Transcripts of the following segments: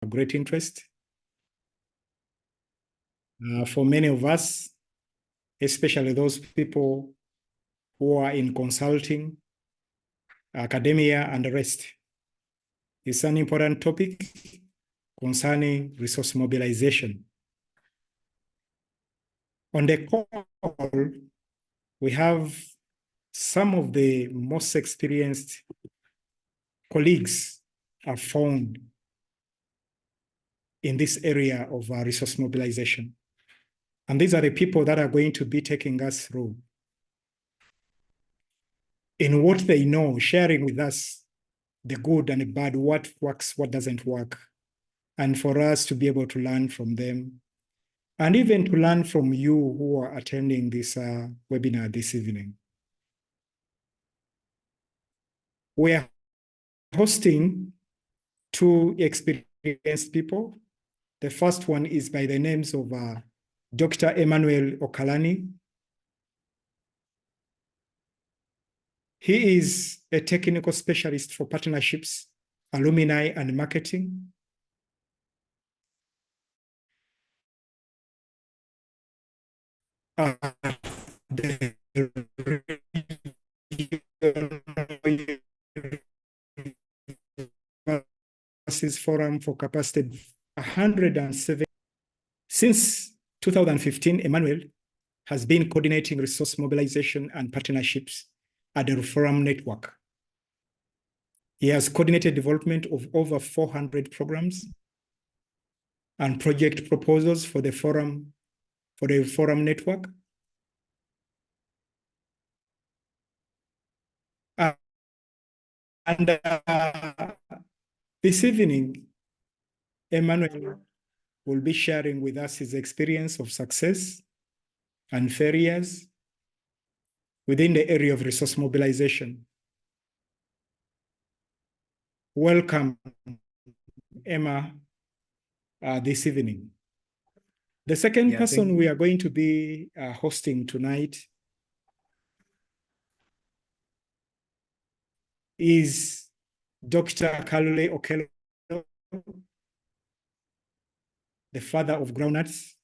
great interest. For many of us, especially those people who are in consulting, academia, and the rest, it's an important topic concerning resource mobilization. On the call, we have some of the most experienced colleagues are found in this area of resource mobilization. And these are the people that are going to be taking us through in what they know, sharing with us the good and the bad, what works, what doesn't work, and for us to be able to learn from them, and even to learn from you who are attending this webinar this evening. We are hosting two experienced people. The first one is by the names of Dr. Emmanuel Okalani. He is a technical specialist for partnerships, alumni, and marketing. The Forum for Capacity 107. Since 2015, Emmanuel has been coordinating resource mobilization and partnerships at the Forum Network. He has coordinated development of over 400 programs and project proposals for the Forum Network. And this evening, Emmanuel will be sharing with us his experience of success and failures within the area of resource mobilization. Welcome, Emma, this evening. The second person we are going to be hosting tonight is Dr. Kalule Okello, the father of groundnuts.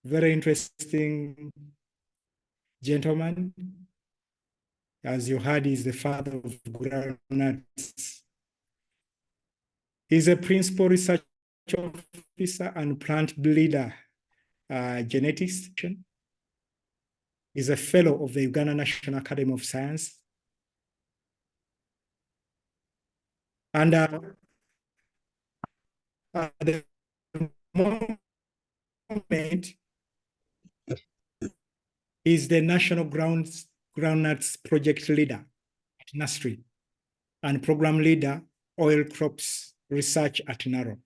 Very interesting gentleman. As you heard, he's the father of groundnuts. He's a principal research officer and plant breeder genetics. He's a fellow of the Uganda National Academy of Science. And at the moment, he's the National Groundnuts Project Leader at NASTRI and Program Leader, Oil Crops Research at NARO.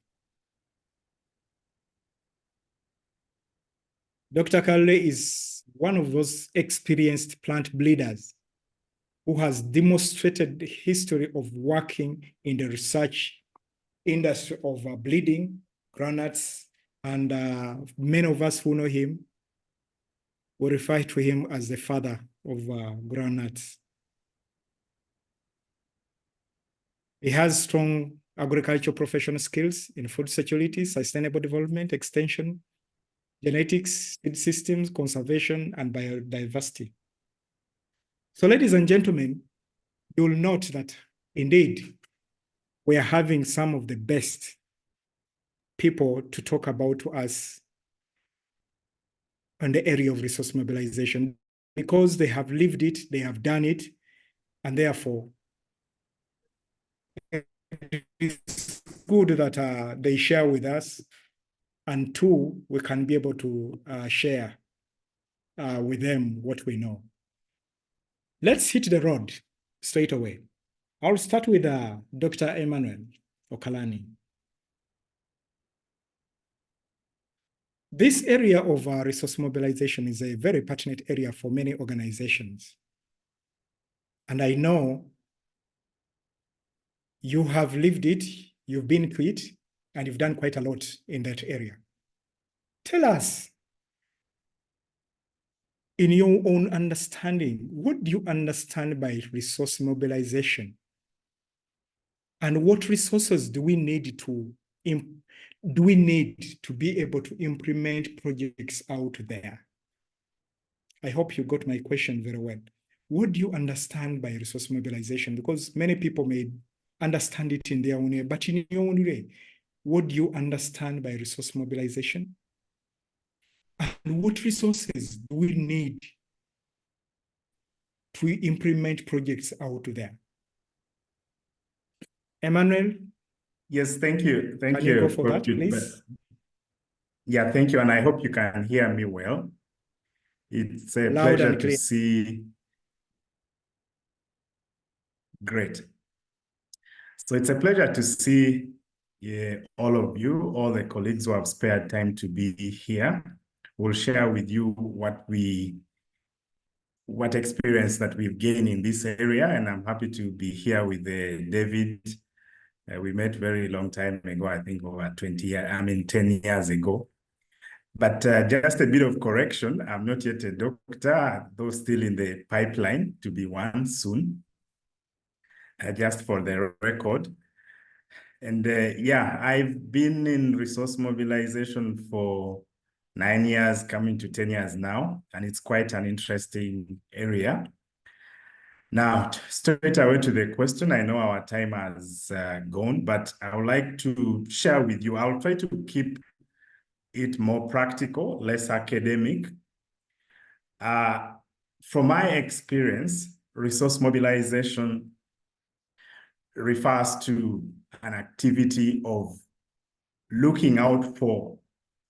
Dr. Kalule is one of those experienced plant breeders who has demonstrated the history of working in the research industry of breeding groundnuts, and many of us who know him will refer to him as the father of groundnuts. He has strong agricultural professional skills in food security, sustainable development, extension, genetics, seed systems, conservation, and biodiversity. So, ladies and gentlemen, you'll note that indeed we are having some of the best people to talk about to us on the area of resource mobilization, because they have lived it, they have done it, and therefore it's good that they share with us, and two, we can be able to share with them what we know. Let's hit the road straight away. I'll start with Dr. Emmanuel Okalani. This area of resource mobilization is a very pertinent area for many organizations. And I know you have lived it, you've been through it, and you've done quite a lot in that area. Tell us, in your own understanding, what do you understand by resource mobilization? And what resources do we need to be able to implement projects out there? I hope you got my question very well. What do you understand by resource mobilization? Because many people may understand it in their own way, but in your own way, what do you understand by resource mobilization? And what resources do we need to implement projects out there? Emmanuel? Yes, thank you. Can you go for that, please? Yeah, thank you. And I hope you can hear me well. It's a Loud pleasure and clear. to see. Great. So it's a pleasure to see all of you, all the colleagues who have spared time to be here. We'll share with you what experience that we've gained in this area. And I'm happy to be here with David. We met very long time ago, I think over 10 years ago. But just a bit of correction, I'm not yet a doctor, though still in the pipeline to be one soon, just for the record. And yeah, I've been in resource mobilization for 9 years, coming to 10 years now, and it's quite an interesting area. Now, straight away to the question, I know our time has gone, but I would like to share with you, I'll try to keep it more practical, less academic. From my experience, resource mobilization refers to an activity of looking out for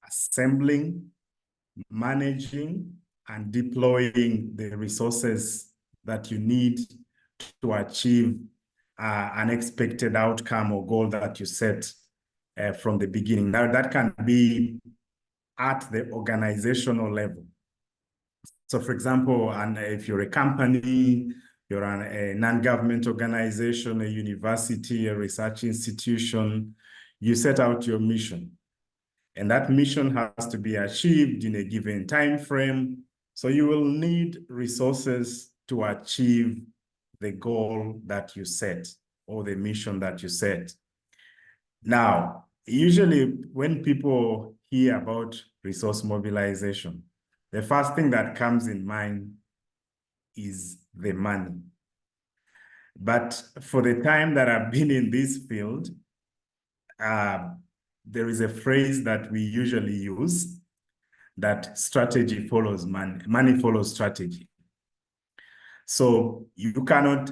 assembling, managing, and deploying the resources that you need to achieve an expected outcome or goal that you set from the beginning. Now, that can be at the organizational level. So, for example, and if you're a company, you're a non-government organization, a university, a research institution, you set out your mission. And that mission has to be achieved in a given time frame. So you will need resources to achieve the goal that you set or the mission that you set. Now, usually when people hear about resource mobilization, the first thing that comes in mind is the money. But for the time that I've been in this field, there is a phrase that we usually use, that strategy follows money, money follows strategy. So you cannot,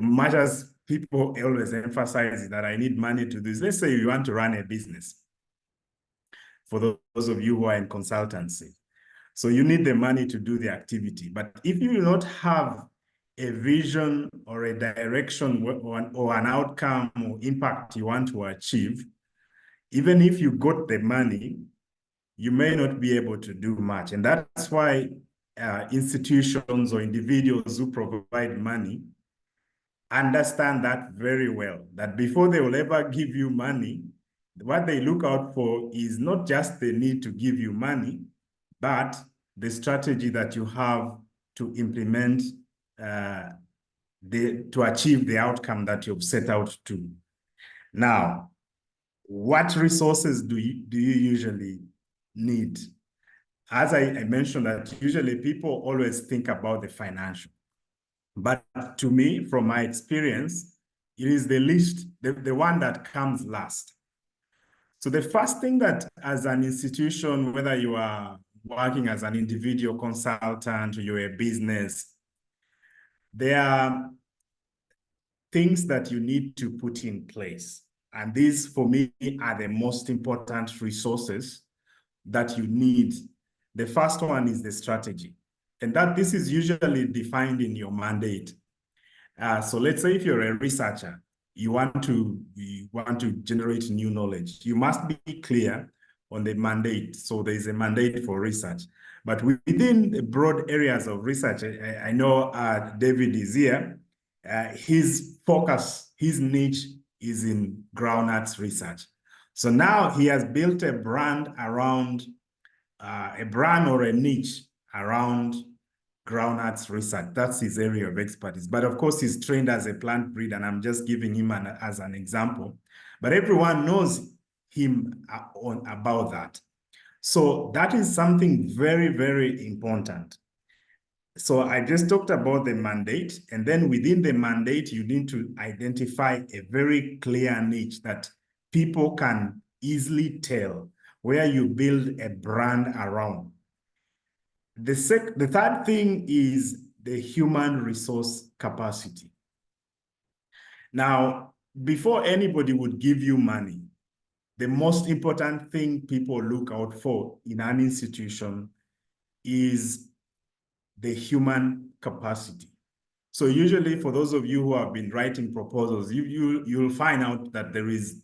much as people always emphasize that I need money to do this. Let's say you want to run a business, for those of you who are in consultancy. So you need the money to do the activity. But if you do not have a vision or a direction or an outcome or impact you want to achieve, even if you got the money, you may not be able to do much. And that's why institutions or individuals who provide money understand that very well, that before they will ever give you money, what they look out for is not just the need to give you money, but the strategy that you have to implement to achieve the outcome that you've set out to. Now, what resources do you usually need? As I mentioned, that usually people always think about the financial. But to me, from my experience, it is the least, the one that comes last. So the first thing that as an institution, whether you are working as an individual consultant or you're a business, there are things that you need to put in place. And these, for me, are the most important resources that you need. The first one is the strategy. And this is usually defined in your mandate. So let's say if you're a researcher, you want to generate new knowledge, you must be clear on the mandate. So there's a mandate for research. But within the broad areas of research, I know David is here. His focus, his niche is in groundnuts research. So now he has built a brand around, a brand or a niche around groundnuts research. That's his area of expertise. But of course, he's trained as a plant breeder, and I'm just giving him as an example. But everyone knows him about that. So that is something very, very important. So I just talked about the mandate, and then within the mandate, you need to identify a very clear niche that people can easily tell, where you build a brand around. The third thing is the human resource capacity. Now, before anybody would give you money, the most important thing people look out for in an institution is the human capacity. So usually for those of you who have been writing proposals, you'll find out that there is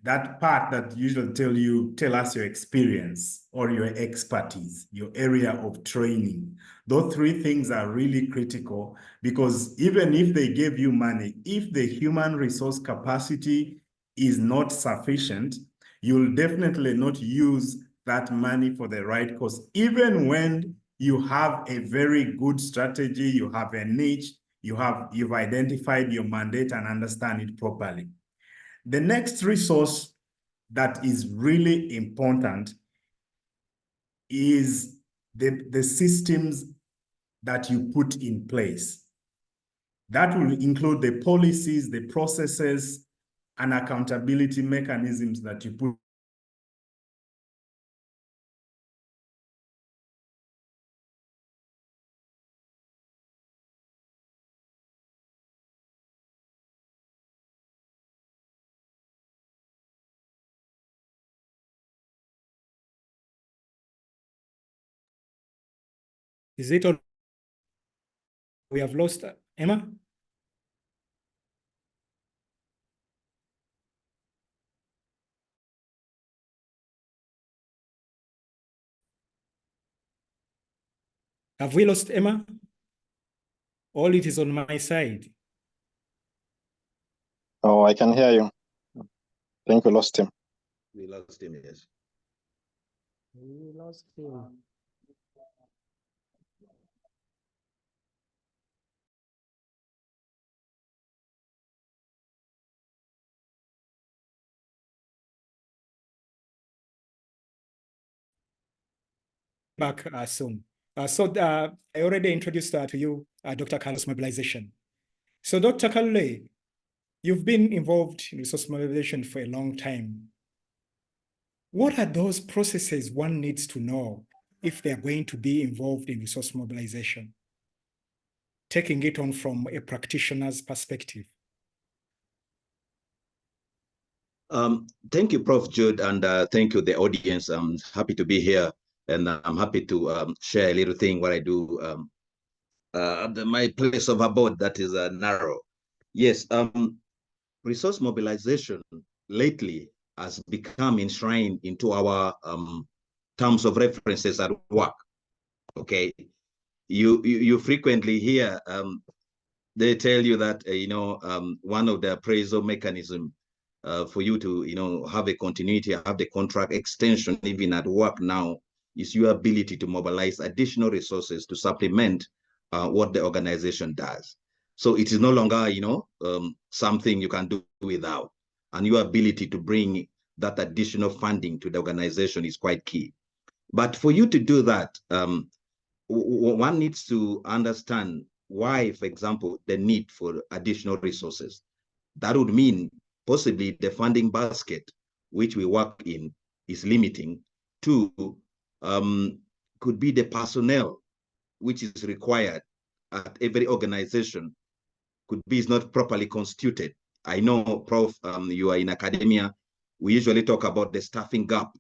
that part that usually tell us your experience or your expertise, your area of training. Those three things are really critical, because even if they gave you money, if the human resource capacity is not sufficient, you'll definitely not use that money for the right cause. Even when you have a very good strategy, you have a niche, you've identified your mandate and understand it properly. The next resource that is really important is the systems that you put in place. That will include the policies, the processes, and accountability mechanisms that you put. Is it all? We have lost Emma? Have we lost Emma? All it is on my side. Oh, I can hear you. I think we lost him. We lost him, yes. We lost him. Back soon. I already introduced to you Dr. Carlos Mobilization. So Dr. Kalule, you've been involved in resource mobilization for a long time. What are those processes one needs to know if they're going to be involved in resource mobilization? Taking it on from a practitioner's perspective. Thank you, Prof. Jude, and thank you, the audience. I'm happy to be here, and I'm happy to share a little thing what I do my place of abode that is narrow. Yes, resource mobilization lately has become enshrined into our terms of references at work. Okay, you frequently hear they tell you that one of the appraisal mechanism for you to have a continuity, have the contract extension even at work now, is your ability to mobilize additional resources to supplement what the organization does. So it is no longer something you can do without, and your ability to bring that additional funding to the organization is quite key. But for you to do that, one needs to understand why, for example, the need for additional resources. That would mean possibly the funding basket which we work in is limiting. Two, could be the personnel which is required at every organization could be is not properly constituted. I know, Prof, you are in academia. We usually talk about the staffing gap.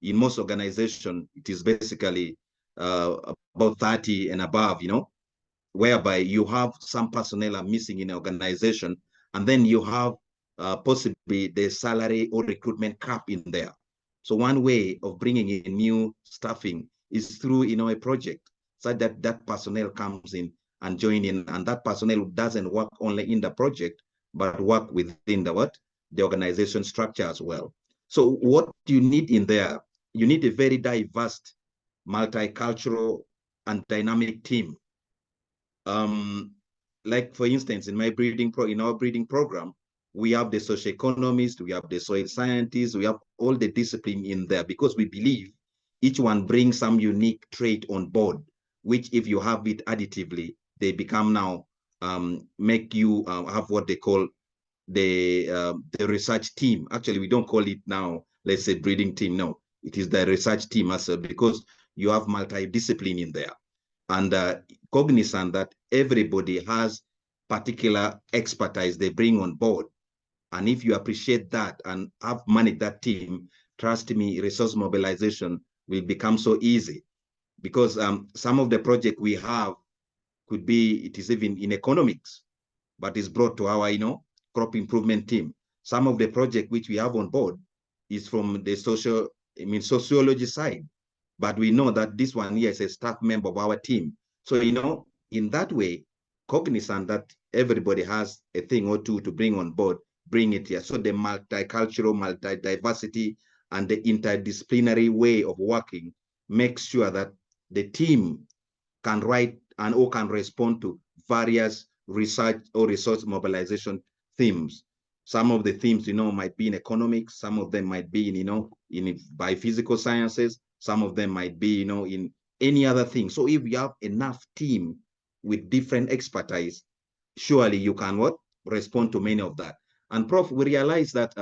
In most organizations, it is basically about 30 and above, whereby you have some personnel are missing in an organization, and then you have possibly the salary or recruitment cap in there. So one way of bringing in new staffing is through a project, so that that personnel comes in and join in, and that personnel doesn't work only in the project, but work within the organization structure as well. So what you need in there, you need a very diverse, multicultural and dynamic team. Like for instance, in our breeding program, we have the socioeconomists, we have the soil scientists, we have all the discipline in there because we believe each one brings some unique trait on board, which if you have it additively, they become now make you have what they call the research team. Actually, we don't call it now, let's say breeding team. No, it is the research team as well, because you have multidiscipline in there. And cognizant that everybody has particular expertise they bring on board. And if you appreciate that and have managed that team, trust me, resource mobilization will become so easy. Because some of the project we have could be, it is even in economics, but it's brought to our, crop improvement team. Some of the project which we have on board is from the sociology side. But we know that this one here is a staff member of our team. So, in that way, cognizant that everybody has a thing or two to bring on board, bring it here. So the multicultural, multi-diversity, and the interdisciplinary way of working makes sure that the team can write and or can respond to various research or resource mobilization themes. Some of the themes, might be in economics. Some of them might be in, in biophysical sciences. Some of them might be, in any other thing. So if you have enough team with different expertise, surely you can respond to many of that. And Prof, we realize that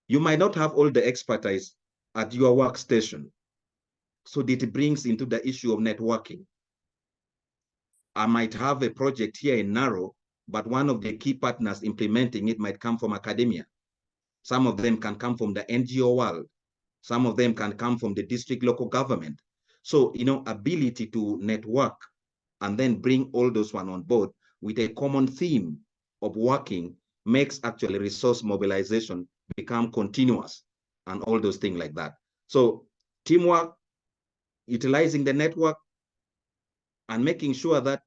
you might not have all the expertise at your workstation. So that brings into the issue of networking. I might have a project here in Naro, but one of the key partners implementing it might come from academia. Some of them can come from the NGO world. Some of them can come from the district local government. So, ability to network and then bring all those one on board with a common theme of working makes actually resource mobilization become continuous and all those things like that. So teamwork, utilizing the network, and making sure that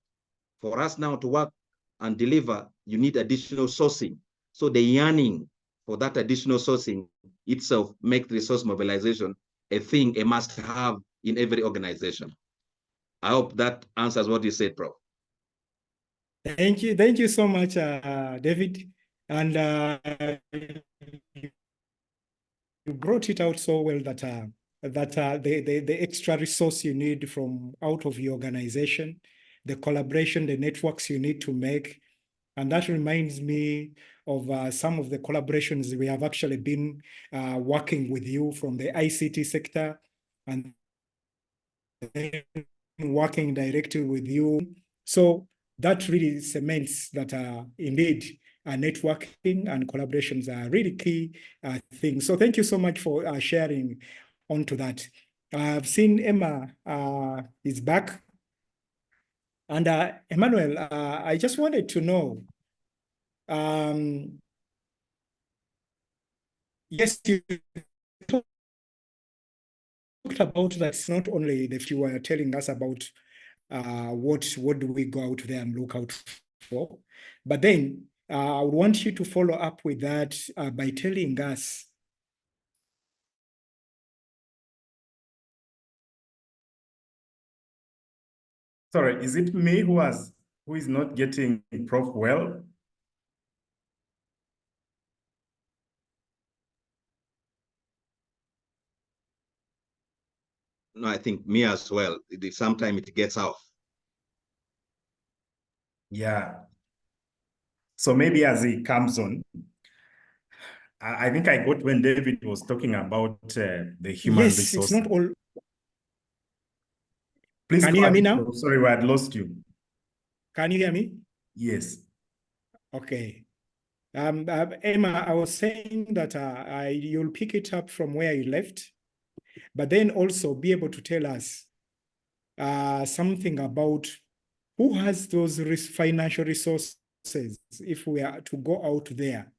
for us now to work and deliver, you need additional sourcing. So the yearning for that additional sourcing itself makes resource mobilization a thing, a must-have in every organization. I hope that answers what you said, Prof. Thank you so much, David. And you brought it out so well that the extra resource you need from out of your organization, the collaboration, the networks you need to make. And that reminds me of some of the collaborations we have actually been working with you from the ICT sector and working directly with you. So that really cements that indeed networking and collaborations are really key things. So thank you so much for sharing onto that. I've seen Emma is back. And Emmanuel, I just wanted to know, yes, you talked about that. It's not only that you were telling us about what do we go out there and look out for, but then I want you to follow up with that by telling us Sorry, is it me who is not getting Prof well? No, I think me as well. Sometimes it gets off. Yeah. So maybe as he comes on, I think I got when David was talking about the human yes, resource. it's not all. Please Can go you hear me ahead. now? Oh, sorry, we had lost you. Can you hear me? Yes. Okay. Emma, I was saying that you'll pick it up from where you left, but then also be able to tell us something about who has those financial resources if we are to go out there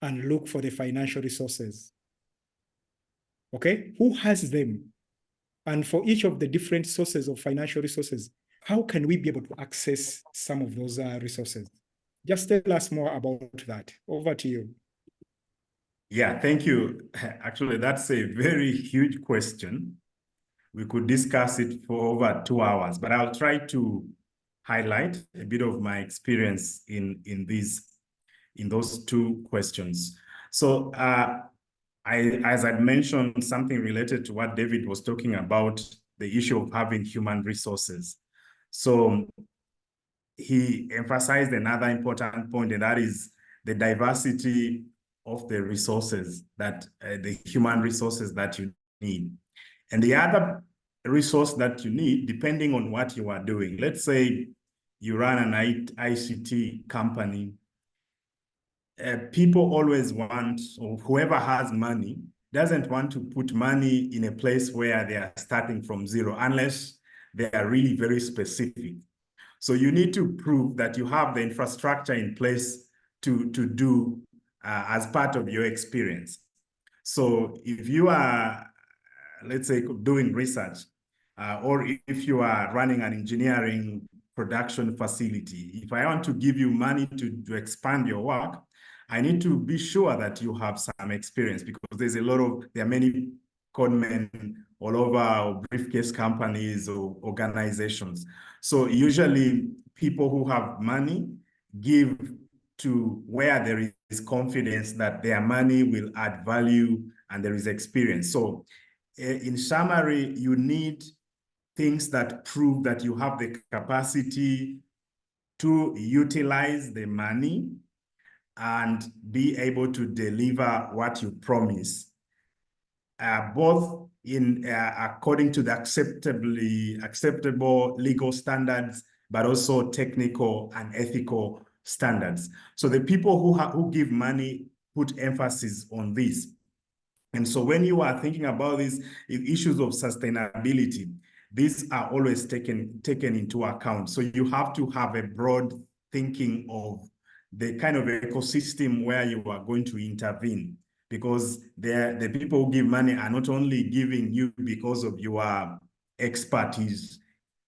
and look for the financial resources. Okay, who has them? And for each of the different sources of financial resources, how can we be able to access some of those resources? Just tell us more about that. Over to you. Yeah, thank you. Actually, that's a very huge question. we could discuss it for over 2 hours, but I'll try to highlight a bit of my experience in those two questions. So as I'd mentioned, something related to what David was talking about, the issue of having human resources. So he emphasized another important point, and that is the diversity of the resources that the human resources that you need. And the other resource that you need, depending on what you are doing, let's say you run an ICT company, people always want, or whoever has money doesn't want to put money in a place where they are starting from zero, unless they are really very specific. So you need to prove that you have the infrastructure in place to do as part of your experience. So if you are, let's say, doing research, or if you are running an engineering production facility, if I want to give you money to expand your work, I need to be sure that you have some experience, because there are many conmen all over, or briefcase companies or organizations. So usually people who have money give to where there is confidence that their money will add value and there is experience. So in summary, you need things that prove that you have the capacity to utilize the money and be able to deliver what you promise, both in according to the acceptable legal standards, but also technical and ethical standards. So the people who give money put emphasis on this. And so when you are thinking about these issues of sustainability, these are always taken into account. So you have to have a broad thinking of the kind of ecosystem where you are going to intervene, because the people who give money are not only giving you because of your expertise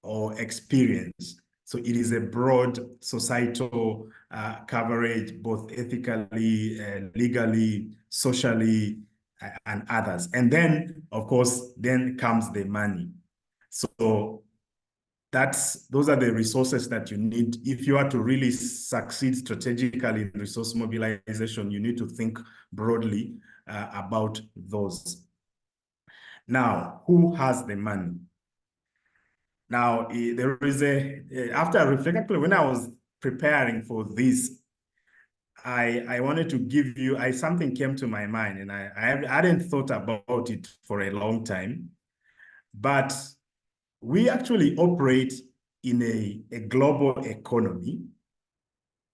or experience. So it is a broad societal coverage, both ethically, legally, socially, and others. And then, of course, then comes the money. So those are the resources that you need. If you are to really succeed strategically in resource mobilization, you need to think broadly about those. Now, who has the money? Now, there is after reflecting, when I was preparing for this, I wanted to give you, something came to my mind, and I hadn't thought about it for a long time, but we actually operate in a global economy,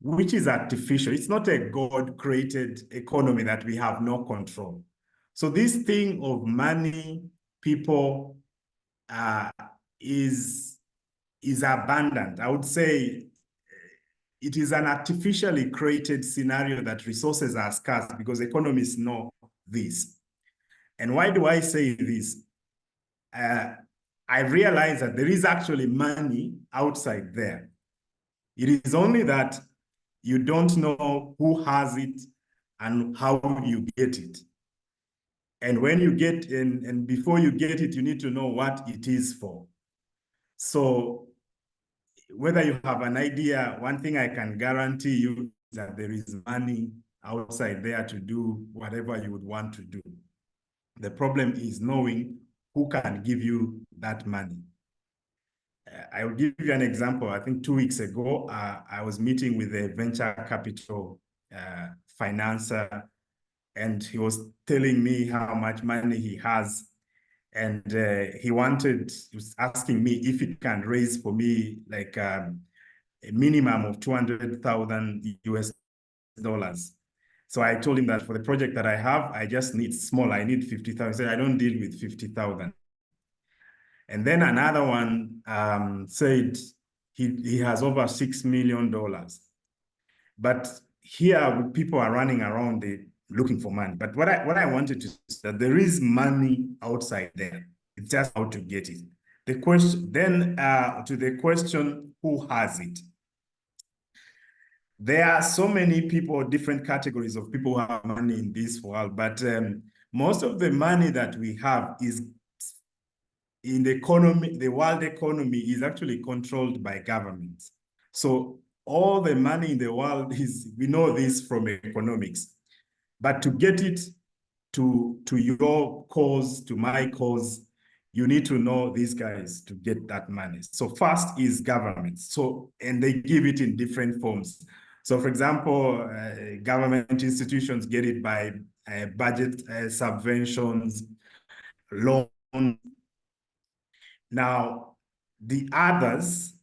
which is artificial. It's not a God-created economy that we have no control. So this thing of money, people, is abundant. I would say it is an artificially created scenario that resources are scarce, because economists know this. And why do I say this? I realize that there is actually money outside there. It is only that you don't know who has it and how you get it. And when you get in, and before you get it, you need to know what it is for. So whether you have an idea, one thing I can guarantee you is that there is money outside there to do whatever you would want to do. The problem is knowing who can give you that money. I will give you an example. I think 2 weeks ago, I was meeting with a venture capital financer, and he was telling me how much money he has. And he was asking me if it can raise for me like a minimum of 200,000 US dollars. So I told him that for the project that I have, I just need small. I need 50,000. He said, I don't deal with 50,000. And then another one said he has over $6 million. But here people are running around looking for money. But what I wanted to say is that there is money outside there. It's just how to get it. The question then to the question, who has it? There are so many people, different categories of people who have money in this world, but most of the money that we have is in the economy, the world economy is actually controlled by governments. So all the money in the world is, we know this from economics, but to get it to your cause, to my cause, you need to know these guys to get that money. So first is government. So, and they give it in different forms. So for example, government institutions get it by budget subventions, loans. Now, the others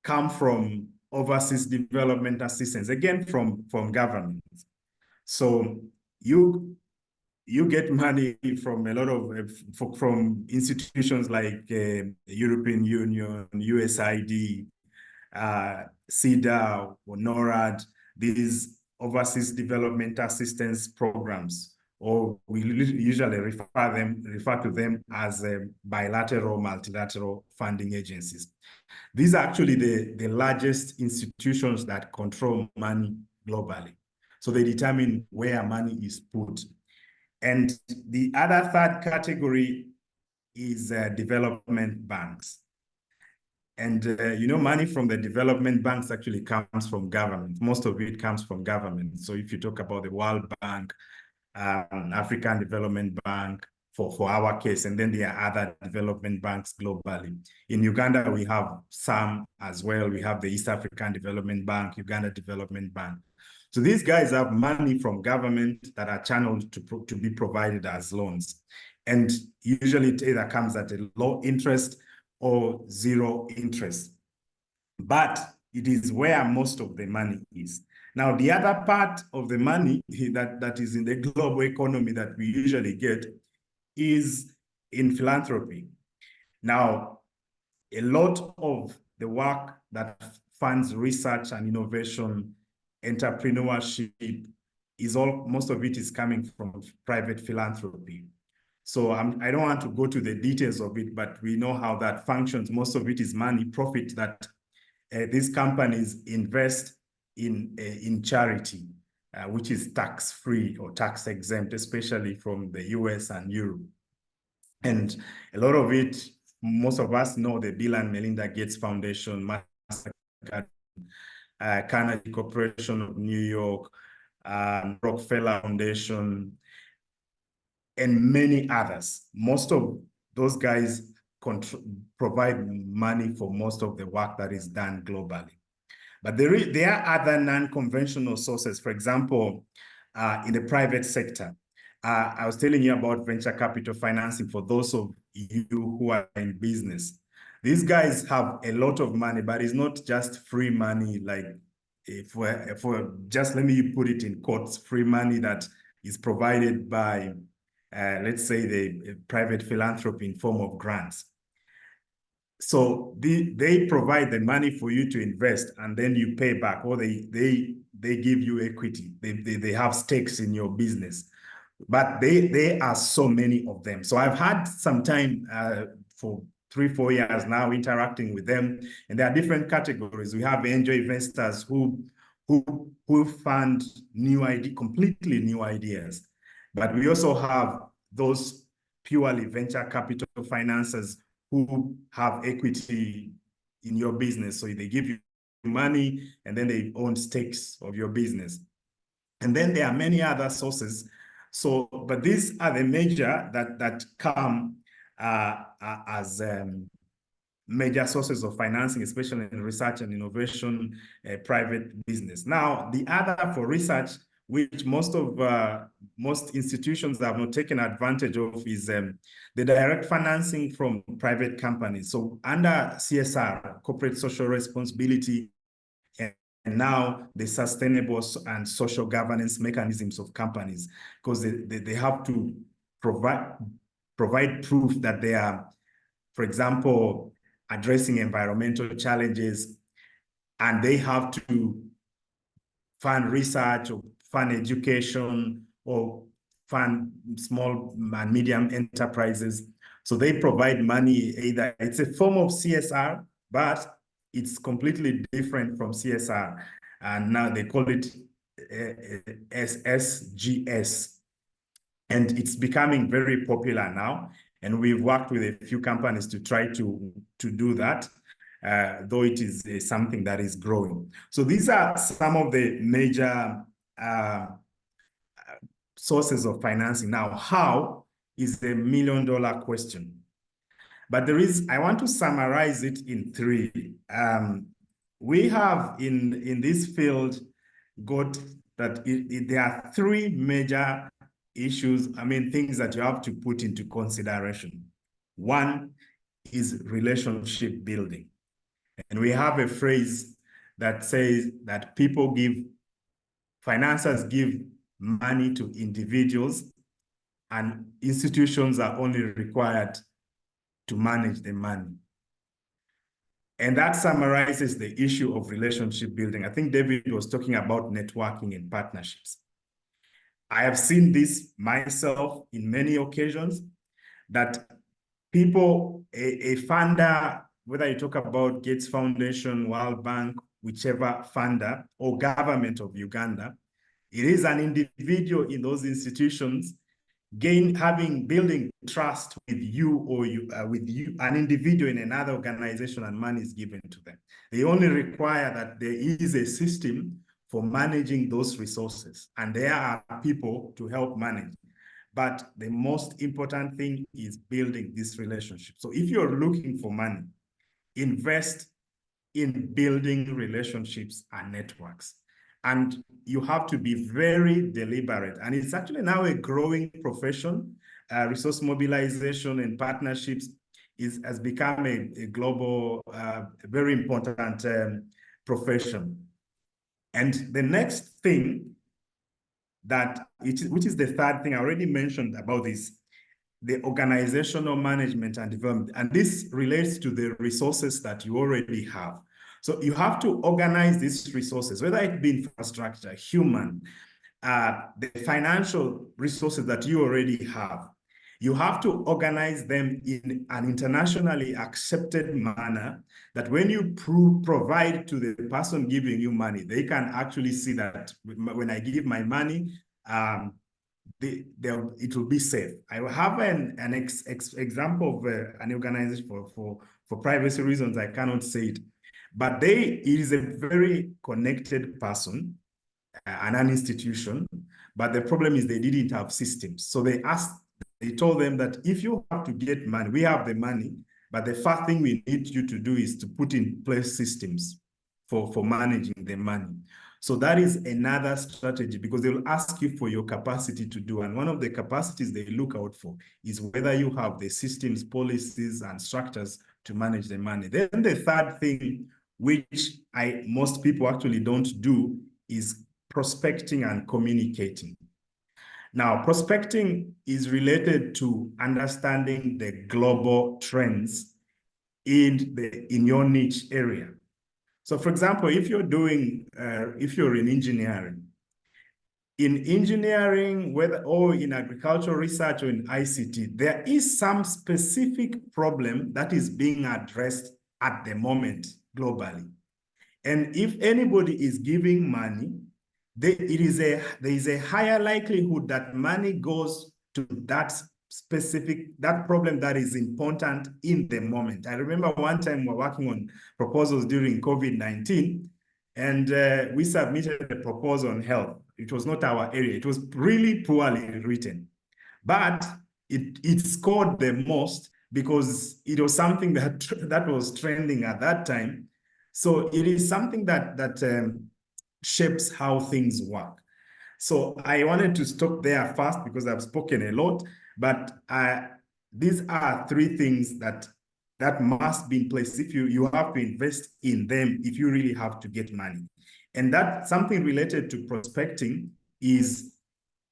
come from overseas development assistance, again, from government. So you get money from a lot of from institutions like European Union, USAID, CEDA, or NORAD, these overseas development assistance programs, or we usually refer to them as bilateral, multilateral funding agencies. These are actually the largest institutions that control money globally. So they determine where money is put. And the other third category is development banks. And you know, money from the development banks actually comes from government. Most of it comes from government. So if you talk about the World Bank, African Development Bank, for our case, and then there are other development banks globally. In Uganda, we have some as well. We have the East African Development Bank, Uganda Development Bank. So these guys have money from government that are channeled to be provided as loans. And usually it either comes at a low interest or zero interest. But it is where most of the money is. Now, the other part of the money that is in the global economy that we usually get is in philanthropy. Now, a lot of the work that funds research and innovation, entrepreneurship, most of it is coming from private philanthropy. So I don't want to go to the details of it, but we know how that functions. Most of it is money, profit that these companies invest in charity, which is tax-free or tax-exempt, especially from the US and Europe. And a lot of it, most of us know the Bill and Melinda Gates Foundation, MasterCard, Carnegie Corporation of New York, Rockefeller Foundation, and many others. Most of those guys provide money for most of the work that is done globally. But there are other non-conventional sources. For example, in the private sector, I was telling you about venture capital financing for those of you who are in business. These guys have a lot of money, but it's not just free money, like for just, let me put it in quotes, free money that is provided by, let's say, the private philanthropy in form of grants. So they provide the money for you to invest, and then you pay back, or they give you equity. They have stakes in your business. But there are so many of them. So I've had some time for 3-4 years now interacting with them, and there are different categories. We have angel investors who fund completely new ideas. But we also have those purely venture capital financiers who have equity in your business. So they give you money and then they own stakes of your business. And then there are many other sources. So, but these are the major that come as major sources of financing, especially in research and innovation, private business. Now, the other for research, which most institutions have not taken advantage of, is the direct financing from private companies. So under CSR, corporate social responsibility, and now the sustainable and social governance mechanisms of companies, because they have to provide proof that they are, for example, addressing environmental challenges, and they have to fund research or fund education or fund small and medium enterprises. So they provide money, either it's a form of CSR, but it's completely different from CSR. And now they call it SSGS. And it's becoming very popular now. And we've worked with a few companies to try to do that, though it is something that is growing. So these are some of the major sources of financing. Now, how is the $1 million question? But I want to summarize it in three. We have in this field got that there are three major issues, things that you have to put into consideration. One is relationship building. And we have a phrase that says that financiers give money to individuals and institutions are only required to manage the money. And that summarizes the issue of relationship building. I think David was talking about networking and partnerships. I have seen this myself in many occasions, that people, a funder, whether you talk about Gates Foundation, World Bank, whichever funder, or government of Uganda, it is an individual in those institutions building trust with you, or an individual in another organization, and money is given to them. They only require that there is a system for managing those resources, and there are people to help manage. But the most important thing is building this relationship. So if you're looking for money, invest in building relationships and networks. And you have to be very deliberate. And it's actually now a growing profession. Resource mobilization and partnerships has become a global, very important profession. And the next thing which is the third thing I already mentioned about this, the organizational management and development. And this relates to the resources that you already have. So you have to organize these resources, whether it be infrastructure, human, the financial resources that you already have. You have to organize them in an internationally accepted manner, that when you provide to the person giving you money, they can actually see that when I give my money, it will be safe. I will have an example of an organization for privacy reasons. I cannot say it, but it is a very connected person and an institution. But the problem is they didn't have systems. So they told them that if you have to get money, we have the money, but the first thing we need you to do is to put in place systems for managing the money. So that is another strategy, because they will ask you for your capacity to do. And one of the capacities they look out for is whether you have the systems, policies, and structures to manage the money. Then the third thing, which most people actually don't do, is prospecting and communicating. Now, prospecting is related to understanding the global trends in your niche area. So, for example, if you're in engineering, or in agricultural research or in ICT, there is some specific problem that is being addressed at the moment globally. And if anybody is giving money, there is a higher likelihood that money goes to that problem that is important in the moment. I remember one time we were working on proposals during COVID-19, and we submitted a proposal on health. It was not our area. It was really poorly written, but it scored the most because it was something that was trending at that time. So it is something that shapes how things work. So I wanted to stop there first because I've spoken a lot, but these are three things that must be in place. If you have to invest in them, if you really have to get money. And that something related to prospecting is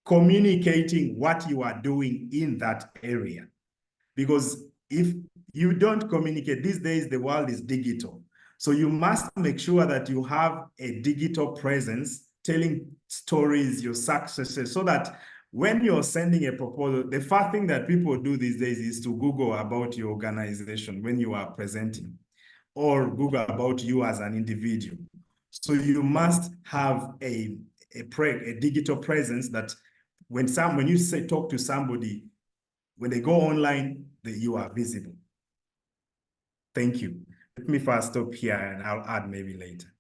communicating what you are doing in that area. Because if you don't communicate, these days the world is digital. So you must make sure that you have a digital presence, telling stories, your successes, so that when you're sending a proposal, the first thing that people do these days is to Google about your organization when you are presenting, or Google about you as an individual. So you must have a digital presence that when you talk to somebody, when they go online, you are visible. Thank you. Let me first stop here and I'll add maybe later.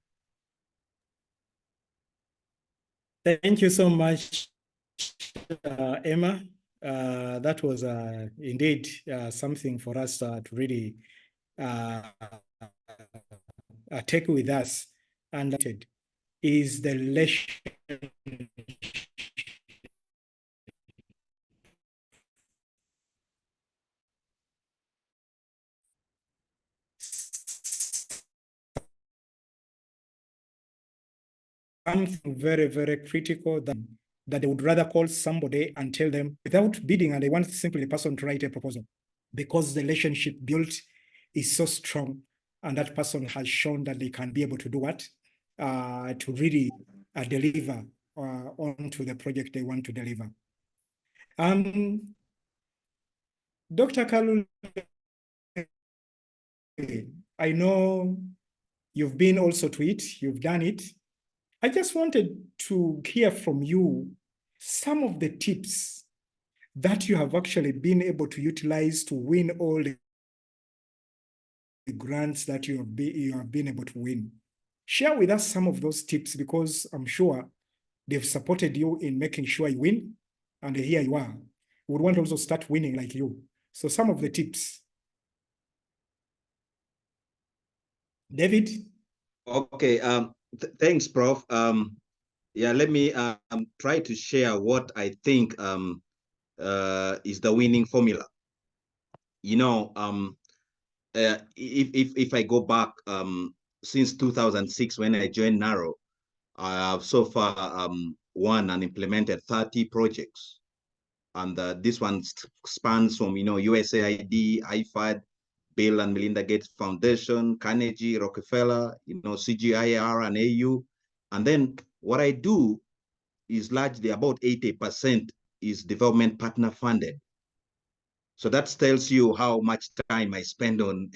Thank you so much, Emma. That was indeed something for us to really take with us. And is the relation something very, very critical that they would rather call somebody and tell them without bidding, and they want simply the person to write a proposal because the relationship built is so strong, and that person has shown that they can be able to do what? To really deliver onto the project they want to deliver. Dr. Kalu, I know you've been also to it, you've done it. I just wanted to hear from you some of the tips that you have actually been able to utilize to win all the grants that you have been able to win. Share with us some of those tips, because I'm sure they've supported you in making sure you win, and here you are. We would want to also start winning like you. So some of the tips. David? Okay, thanks, Prof. Yeah, let me try to share what I think is the winning formula. You know, if I go back since 2006 when I joined NARO, I have so far won and implemented 30 projects, and this one spans from USAID, IFAD, Bill and Melinda Gates Foundation, Carnegie, Rockefeller, CGIAR and AU. And then what I do is largely about 80% is development partner funded. So that tells you how much time I spend on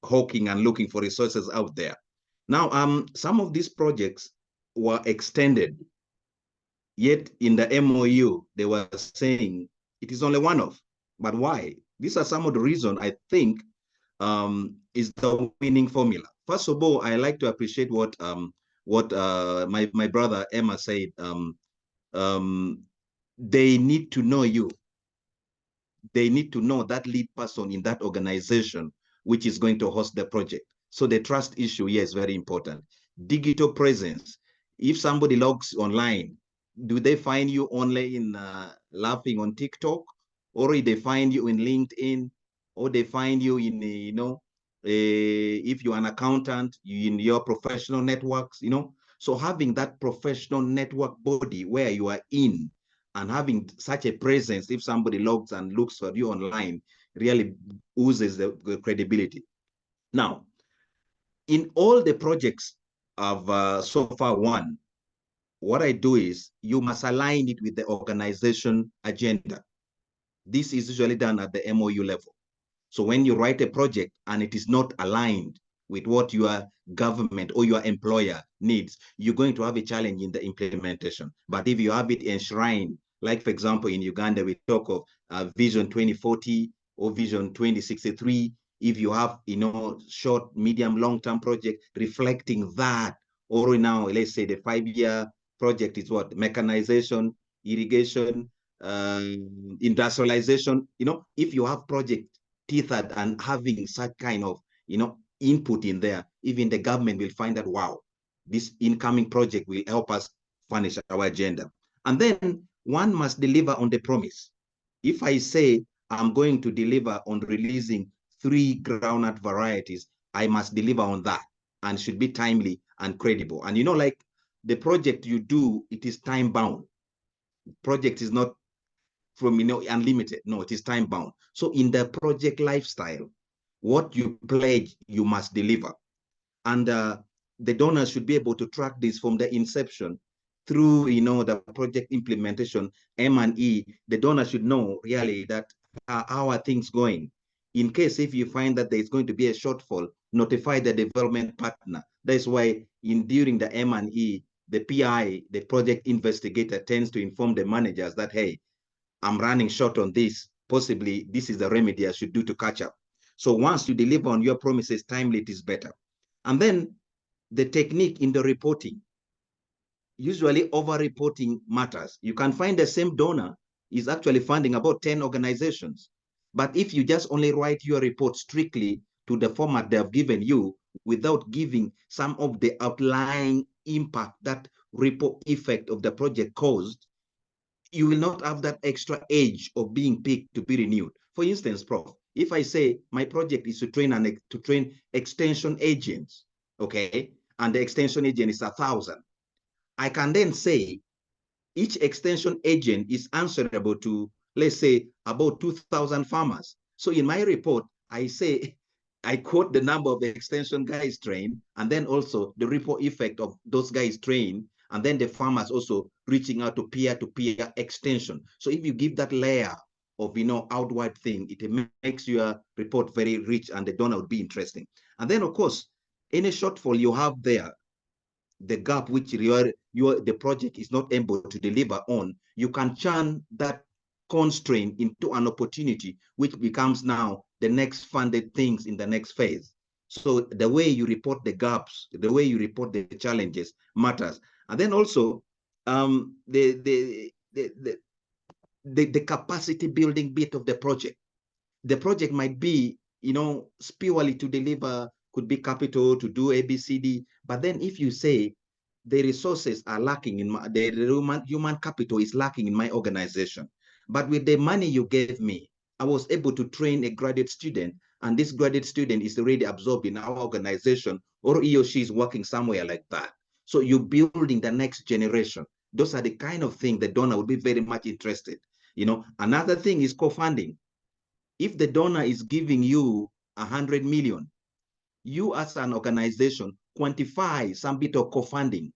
hawking and looking for resources out there. Now, some of these projects were extended, yet in the MOU, they were saying it is only one-off. But why? These are some of the reasons I think is the winning formula. First of all, I like to appreciate what my brother Emma said. They need to know you. They need to know that lead person in that organization which is going to host the project. So the trust issue here is very important. Digital presence. If somebody logs online, do they find you only in laughing on TikTok, or they find you in LinkedIn, or they find you in if you're an accountant, in your professional networks, So having that professional network body where you are in and having such a presence, if somebody logs and looks for you online, really oozes the credibility. Now, in all the projects I've so far won, what I do is you must align it with the organization agenda. This is usually done at the MOU level. So when you write a project and it is not aligned with what your government or your employer needs, you're going to have a challenge in the implementation. But if you have it enshrined, like for example, in Uganda, we talk of Vision 2040 or Vision 2063, if you have, short, medium, long-term project reflecting that, or now, let's say the 5-year project is what? Mechanization, irrigation, industrialization. If you have project tethered and having such kind of input in there, even the government will find that, wow, this incoming project will help us furnish our agenda. And then one must deliver on the promise. If I say I'm going to deliver on releasing 3 groundnut varieties, I must deliver on that, and should be timely and credible. And like the project you do, it is time bound. Project is not from unlimited. No, it is time bound. So in the project lifestyle, what you pledge, you must deliver. And the donors should be able to track this from the inception through the project implementation, M&E. The donor should know really that how are things going. In case if you find that there is going to be a shortfall, notify the development partner. That's why during the M&E, the PI, the project investigator, tends to inform the managers that, hey, I'm running short on this. possibly this is the remedy I should do to catch up. So once you deliver on your promises timely, it is better. And then the technique in the reporting. Usually over-reporting matters. You can find the same donor is actually funding about 10 organizations. But if you just only write your report strictly to the format they have given you without giving some of the outlying impact that ripple effect of the project caused, you will not have that extra edge of being picked to be renewed. For instance, Prof, if I say my project is to train extension agents, okay, and the extension agent is 1,000, I can then say each extension agent is answerable to, let's say, about 2,000 farmers. So in my report, I say, I quote the number of the extension guys trained, and then also the ripple effect of those guys trained, and then the farmers also reaching out to peer-to-peer extension. So if you give that layer of, outward thing, it makes your report very rich, and the donor would be interesting. And then, of course, any shortfall you have there, the gap which the project is not able to deliver on, you can turn that constraint into an opportunity, which becomes now the next funded things in the next phase. So the way you report the gaps, the way you report the challenges matters. And then also the capacity building bit of the project. The project might be, purely to deliver, could be capital, to do ABCD. But then if you say the resources are lacking in the human capital is lacking in my organization, but with the money you gave me, I was able to train a graduate student, and this graduate student is already absorbed in our organization, or he or she is working somewhere like that. So you're building the next generation. Those are the kind of things the donor would be very much interested. Another thing is co-funding. If the donor is giving you 100 million, you as an organization quantify some bit of co-funding.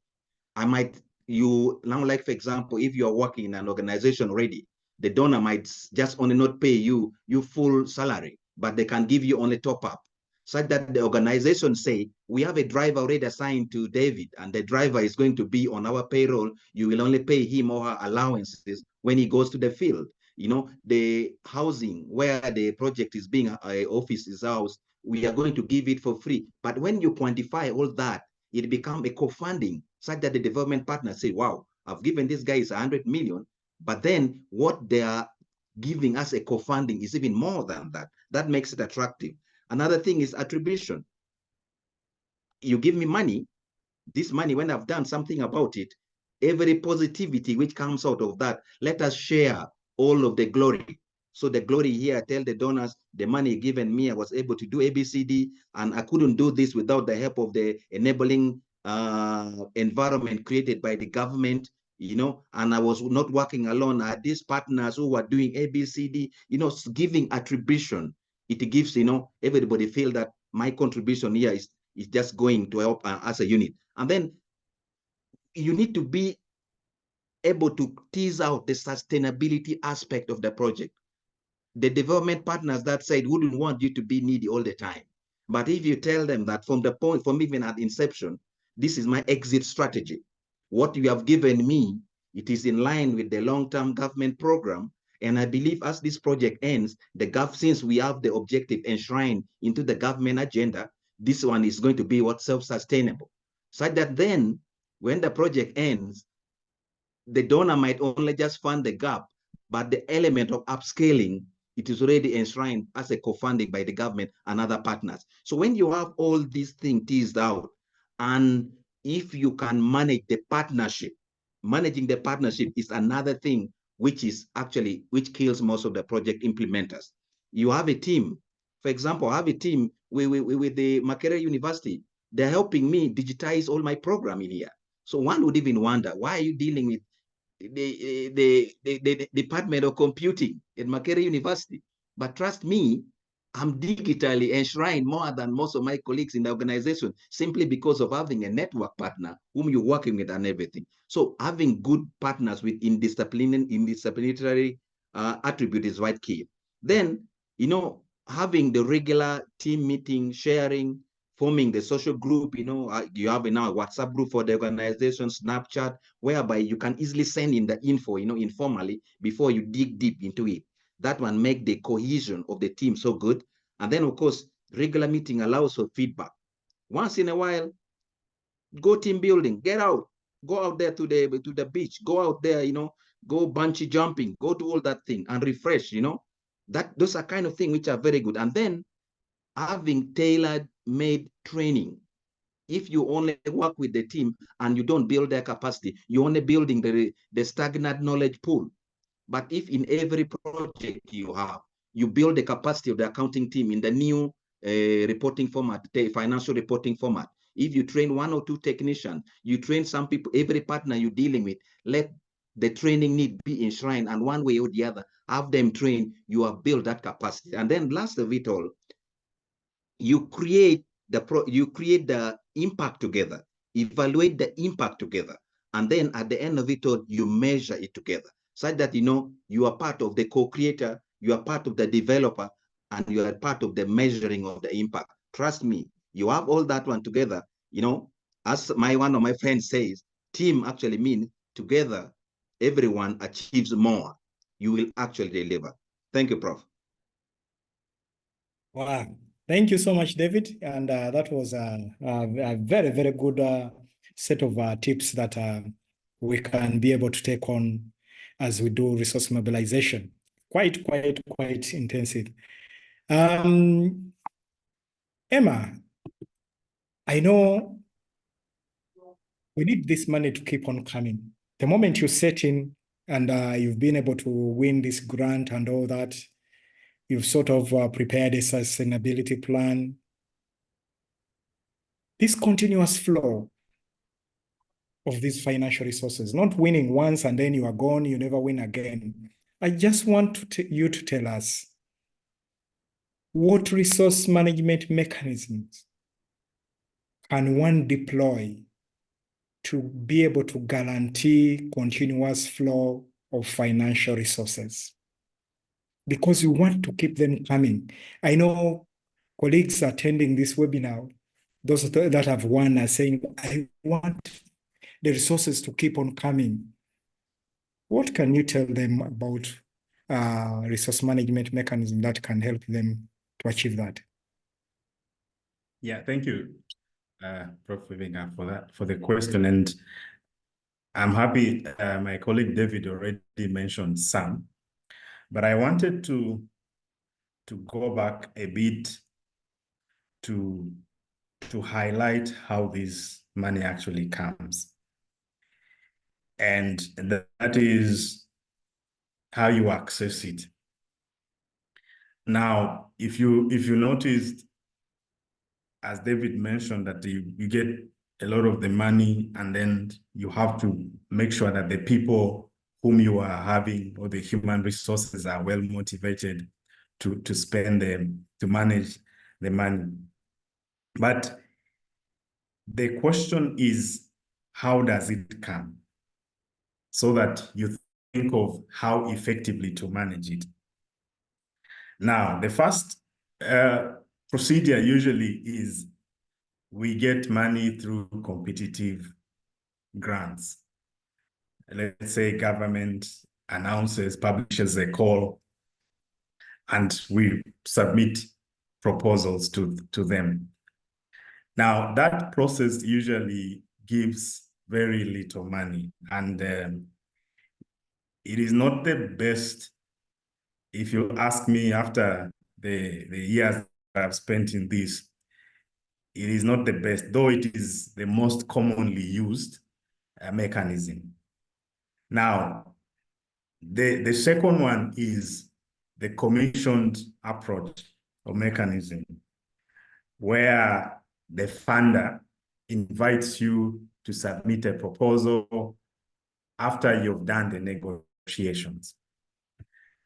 Like for example, if you're working in an organization already, the donor might just only not pay you full salary, but they can give you only top up, such that the organization say, we have a driver already assigned to David, and the driver is going to be on our payroll. You will only pay him or her allowances when he goes to the field. The housing where the project is being office is housed, we are going to give it for free. But when you quantify all that, it becomes a co-funding, such that the development partners say, wow, I've given these guys 100 million, but then what they are giving us a co-funding is even more than that. That makes it attractive. Another thing is attribution. You give me money, this money, when I've done something about it, every positivity which comes out of that, let us share all of the glory. So the glory here, I tell the donors, the money given me, I was able to do ABCD, and I couldn't do this without the help of the enabling environment created by the government, and I was not working alone. I had these partners who were doing ABCD, giving attribution. It gives, everybody feel that my contribution here is just going to help as a unit. And then you need to be able to tease out the sustainability aspect of the project. The development partners that side wouldn't want you to be needy all the time. But if you tell them that from even at inception, this is my exit strategy. What you have given me, it is in line with the long-term government program. And I believe as this project ends, since we have the objective enshrined into the government agenda, this one is going to be self-sustainable. Such that then, when the project ends, the donor might only just fund the gap, but the element of upscaling, it is already enshrined as a co-funding by the government and other partners. So when you have all these things teased out, and if you can manage the partnership, managing the partnership is another thing which kills most of the project implementers. You have a team. For example, I have a team with the Makerere University. They're helping me digitize all my programming here. So one would even wonder, why are you dealing with the Department of Computing at Makerere University? But trust me, I'm digitally enshrined more than most of my colleagues in the organization, simply because of having a network partner whom you're working with and everything. So having good partners with indisciplinary attribute is quite key. Then, having the regular team meeting, sharing, forming the social group, you have now a WhatsApp group for the organization, Snapchat, whereby you can easily send in the info, informally before you dig deep into it. that one make the cohesion of the team so good. And then, of course, regular meeting allows for feedback. Once in a while, go team building, get out, go out there to the beach, go out there, you know, go bungee jumping, go do all that thing and refresh, you know. Those are kind of things which are very good. And then having tailored made training. If you only work with the team and you don't build their capacity, you're only building the stagnant knowledge pool. But if in every project you build the capacity of the accounting team in the new reporting format, the financial reporting format. If you train 1 or 2 technicians, you train some people, every partner you're dealing with, let the training need be enshrined, and one way or the other, have them trained, you have built that capacity. And then last of it all, you create the impact together, evaluate the impact together, and then at the end of it all, you measure it together, such that you know you are part of the co-creator, you are part of the developer, and you are part of the measuring of the impact. Trust me, you have all that one together. You know, as one of my friends says, team actually means together, everyone achieves more. You will actually deliver. Thank you, Prof. Wow. Thank you so much, David. And that was a very, very good set of tips that we can be able to take on as we do resource mobilization. Quite intensive. Emma, I know we need this money to keep on coming. The moment you set in and you've been able to win this grant and all that, you've sort of prepared a sustainability plan. This continuous flow of these financial resources, not winning once and then you are gone, you never win again. I just want you to tell us what resource management mechanisms can one deploy to be able to guarantee continuous flow of financial resources? Because you want to keep them coming. I know colleagues attending this webinar, those that have won are saying, I want the resources to keep on coming. What can you tell them about resource management mechanism that can help them to achieve that? Yeah, thank you, Prof. Vivenga, for the question. And I'm happy my colleague David already mentioned some, but I wanted to go back a bit to highlight how this money actually comes. And that is how you access it. Now, if you noticed, as David mentioned, that you get a lot of the money, and then you have to make sure that the people whom you are having, or the human resources, are well motivated to spend them, to manage the money. But the question is, how does it come? So that you think of how effectively to manage it. Now, the first procedure usually is we get money through competitive grants. Let's say government announces, publishes a call, and we submit proposals to them. Now, that process usually gives very little money, and it is not the best. If you ask me, after the years I've spent in this, it is not the best, though it is the most commonly used mechanism. Now, the second one is the commissioned approach or mechanism, where the funder invites you to submit a proposal after you've done the negotiations.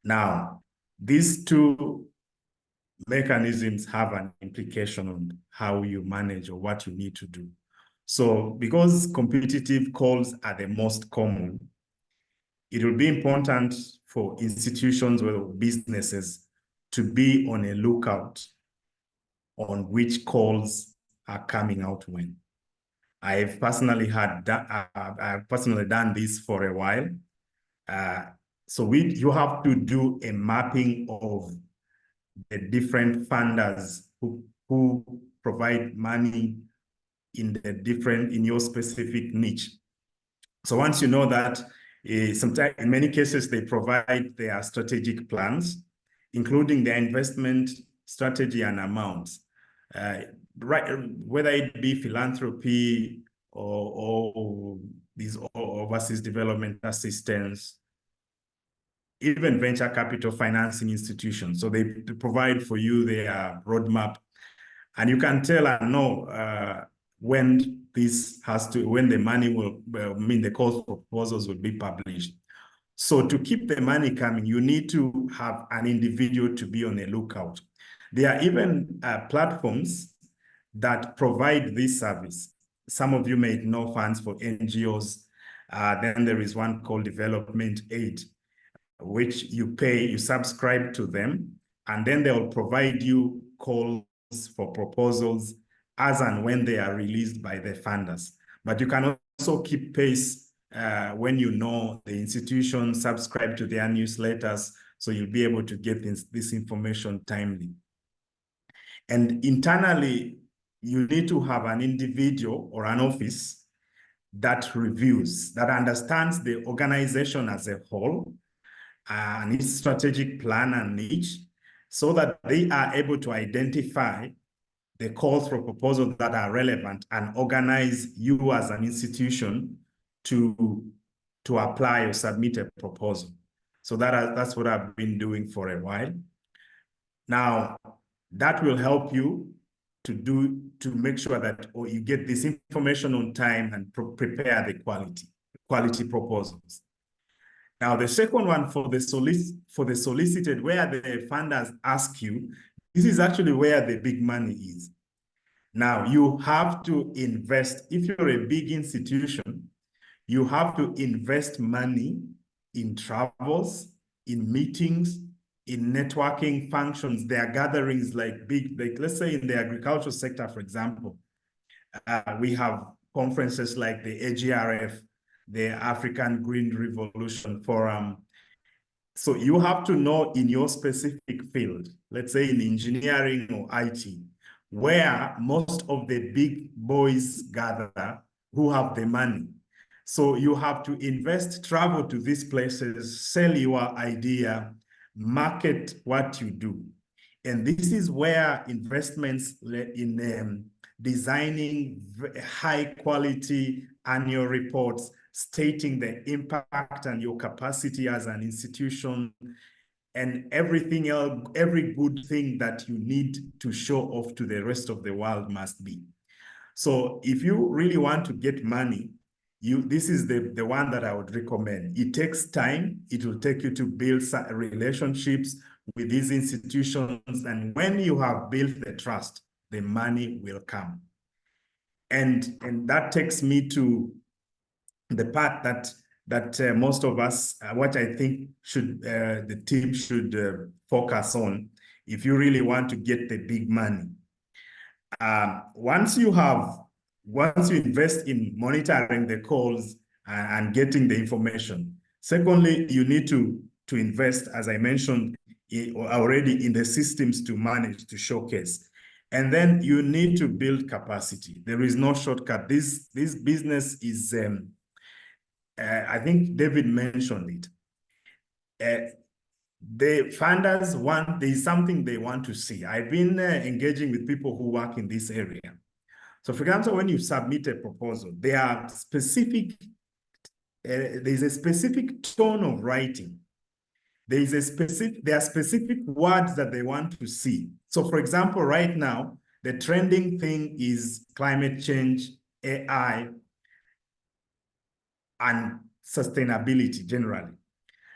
Now, these two mechanisms have an implication on how you manage or what you need to do. So because competitive calls are the most common, it will be important for institutions or businesses to be on a lookout on which calls are coming out when. I've personally done this for a while. So you have to do a mapping of the different funders who provide money in your specific niche. So once you know that, sometimes in many cases they provide their strategic plans, including their investment strategy and amounts, right? Whether it be philanthropy or these overseas development assistance, even venture capital financing institutions. So they provide for you their roadmap, and you can tell and know when the money will, the calls for proposals will be published. So to keep the money coming, you need to have an individual to be on the lookout. There are even platforms that provide this service. Some of you may know funds for NGOs. Then there is one called Development Aid, which you pay, you subscribe to them, and then they will provide you calls for proposals as and when they are released by the funders. But you can also keep pace when you know the institution subscribe to their newsletters, so you'll be able to get this information timely. And internally, you need to have an individual or an office that reviews, that understands the organization as a whole, and its strategic plan and niche, so that they are able to identify the calls for proposals that are relevant and organize you as an institution to apply or submit a proposal. So that's what I've been doing for a while. Now, that will help you to make sure that you get this information on time and prepare the quality proposals. Now, the second one for the solicited, where the funders ask you, this is actually where the big money is. Now, you have to invest. If you're a big institution, you have to invest money in travels, in meetings, in networking functions. There are gatherings like let's say in the agricultural sector, for example, we have conferences like the AGRF, the African Green Revolution Forum. So you have to know in your specific field, let's say in engineering or IT, where most of the big boys gather who have the money. So you have to invest, travel to these places, sell your idea, market what you do. And this is where investments in designing high quality annual reports stating the impact and your capacity as an institution and everything else, every good thing that you need to show off to the rest of the world must be. So if you really want to get money, this is the one that I would recommend. It takes time. It will take you to build relationships with these institutions. And when you have built the trust, the money will come. And that takes me to the part that most of us, what I think the team should focus on if you really want to get the big money. Once you invest in monitoring the calls and getting the information, secondly, you need to invest, as I mentioned already, in the systems to manage, to showcase. And then you need to build capacity. There is no shortcut. This business is, I think David mentioned it. The funders there's something they want to see. I've been engaging with people who work in this area. So for example, when you submit a proposal, there are there's a specific tone of writing. There are specific words that they want to see. So for example, right now, the trending thing is climate change, AI, and sustainability generally.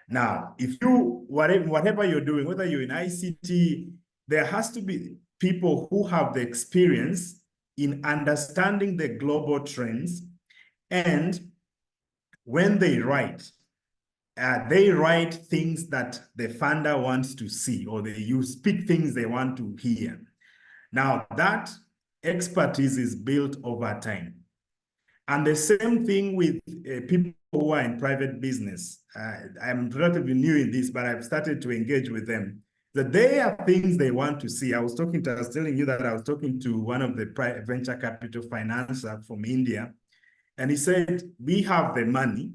Now, if whatever you're doing, whether you're in ICT, there has to be people who have the experience in understanding the global trends. And when they write things that the funder wants to see, or you speak things they want to hear. Now, that expertise is built over time. And the same thing with people who are in private business. I'm relatively new in this, but I've started to engage with them. That there are things they want to see. I was telling you that I was talking to one of the venture capital financiers from India, and he said, we have the money.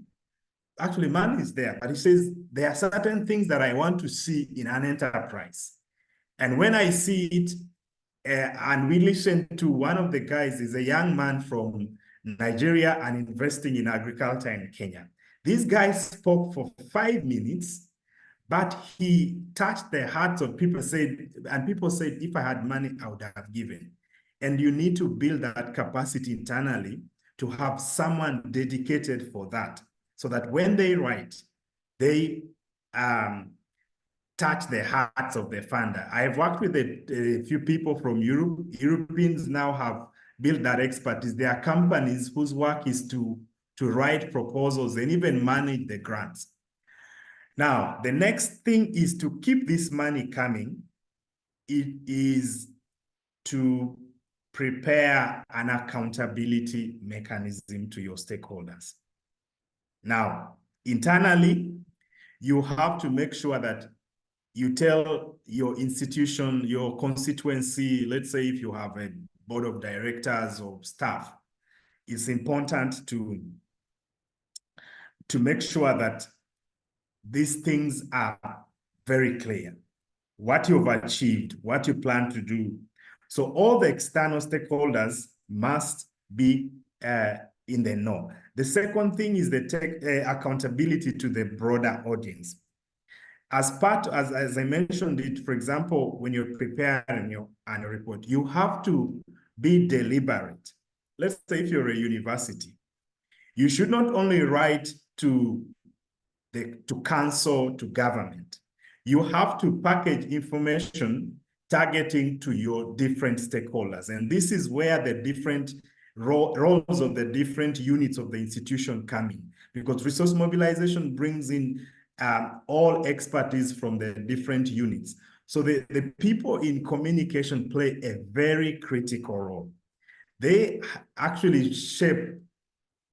Actually, money is there, but he says, there are certain things that I want to see in an enterprise. And when I see it, and we listened to one of the guys, is a young man from Nigeria and investing in agriculture in Kenya. This guy spoke for 5 minutes, but he touched the hearts of people. People said, if I had money, I would have given. And you need to build that capacity internally to have someone dedicated for that, so that when they write, they touch the hearts of the funder. I've worked with a few people from Europe. Europeans now have built that expertise. There are companies whose work is to write proposals and even manage the grants. Now, the next thing is to keep this money coming. It is to prepare an accountability mechanism to your stakeholders. Now, internally, you have to make sure that you tell your institution, your constituency, let's say if you have a board of directors or staff, it's important to make sure that these things are very clear. What you've achieved, what you plan to do. So all the external stakeholders must be in the know. The second thing is the accountability to the broader audience. As I mentioned it, for example, when you're preparing your annual report, you have to be deliberate. Let's say if you're a university, you should not only write to council, to government. You have to package information targeting to your different stakeholders. And this is where the different roles of the different units of the institution come in, because resource mobilization brings in all expertise from the different units. So the people in communication play a very critical role. They actually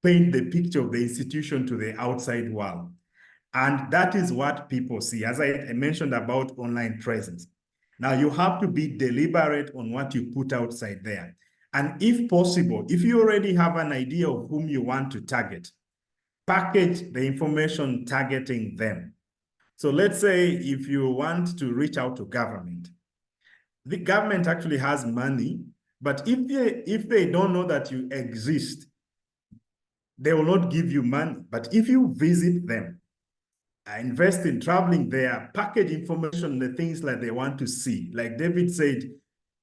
paint the picture of the institution to the outside world. And that is what people see. As I mentioned about online presence. Now you have to be deliberate on what you put outside there. And if possible, if you already have an idea of whom you want to target, package the information targeting them. So let's say if you want to reach out to government, the government actually has money, but if they don't know that you exist, they will not give you money. But if you visit them, invest in traveling there, package information, the things that they want to see. Like David said,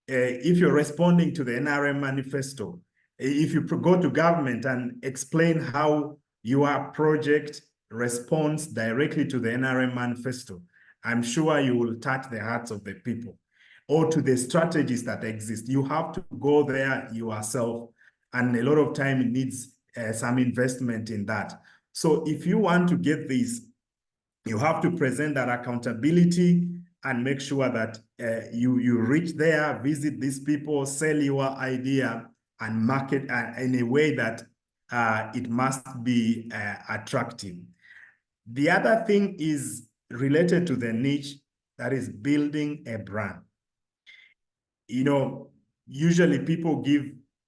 if you're responding to the NRM manifesto, if you go to government and explain how your project responds directly to the NRM manifesto, I'm sure you will touch the hearts of the people, or to the strategies that exist. You have to go there yourself, and a lot of time it needs some investment in that. So if you want to get this, you have to present that accountability and make sure that you reach there, visit these people, sell your idea, and market in a way that it must be attractive. The other thing is related to the niche, that is building a brand. You know, usually people give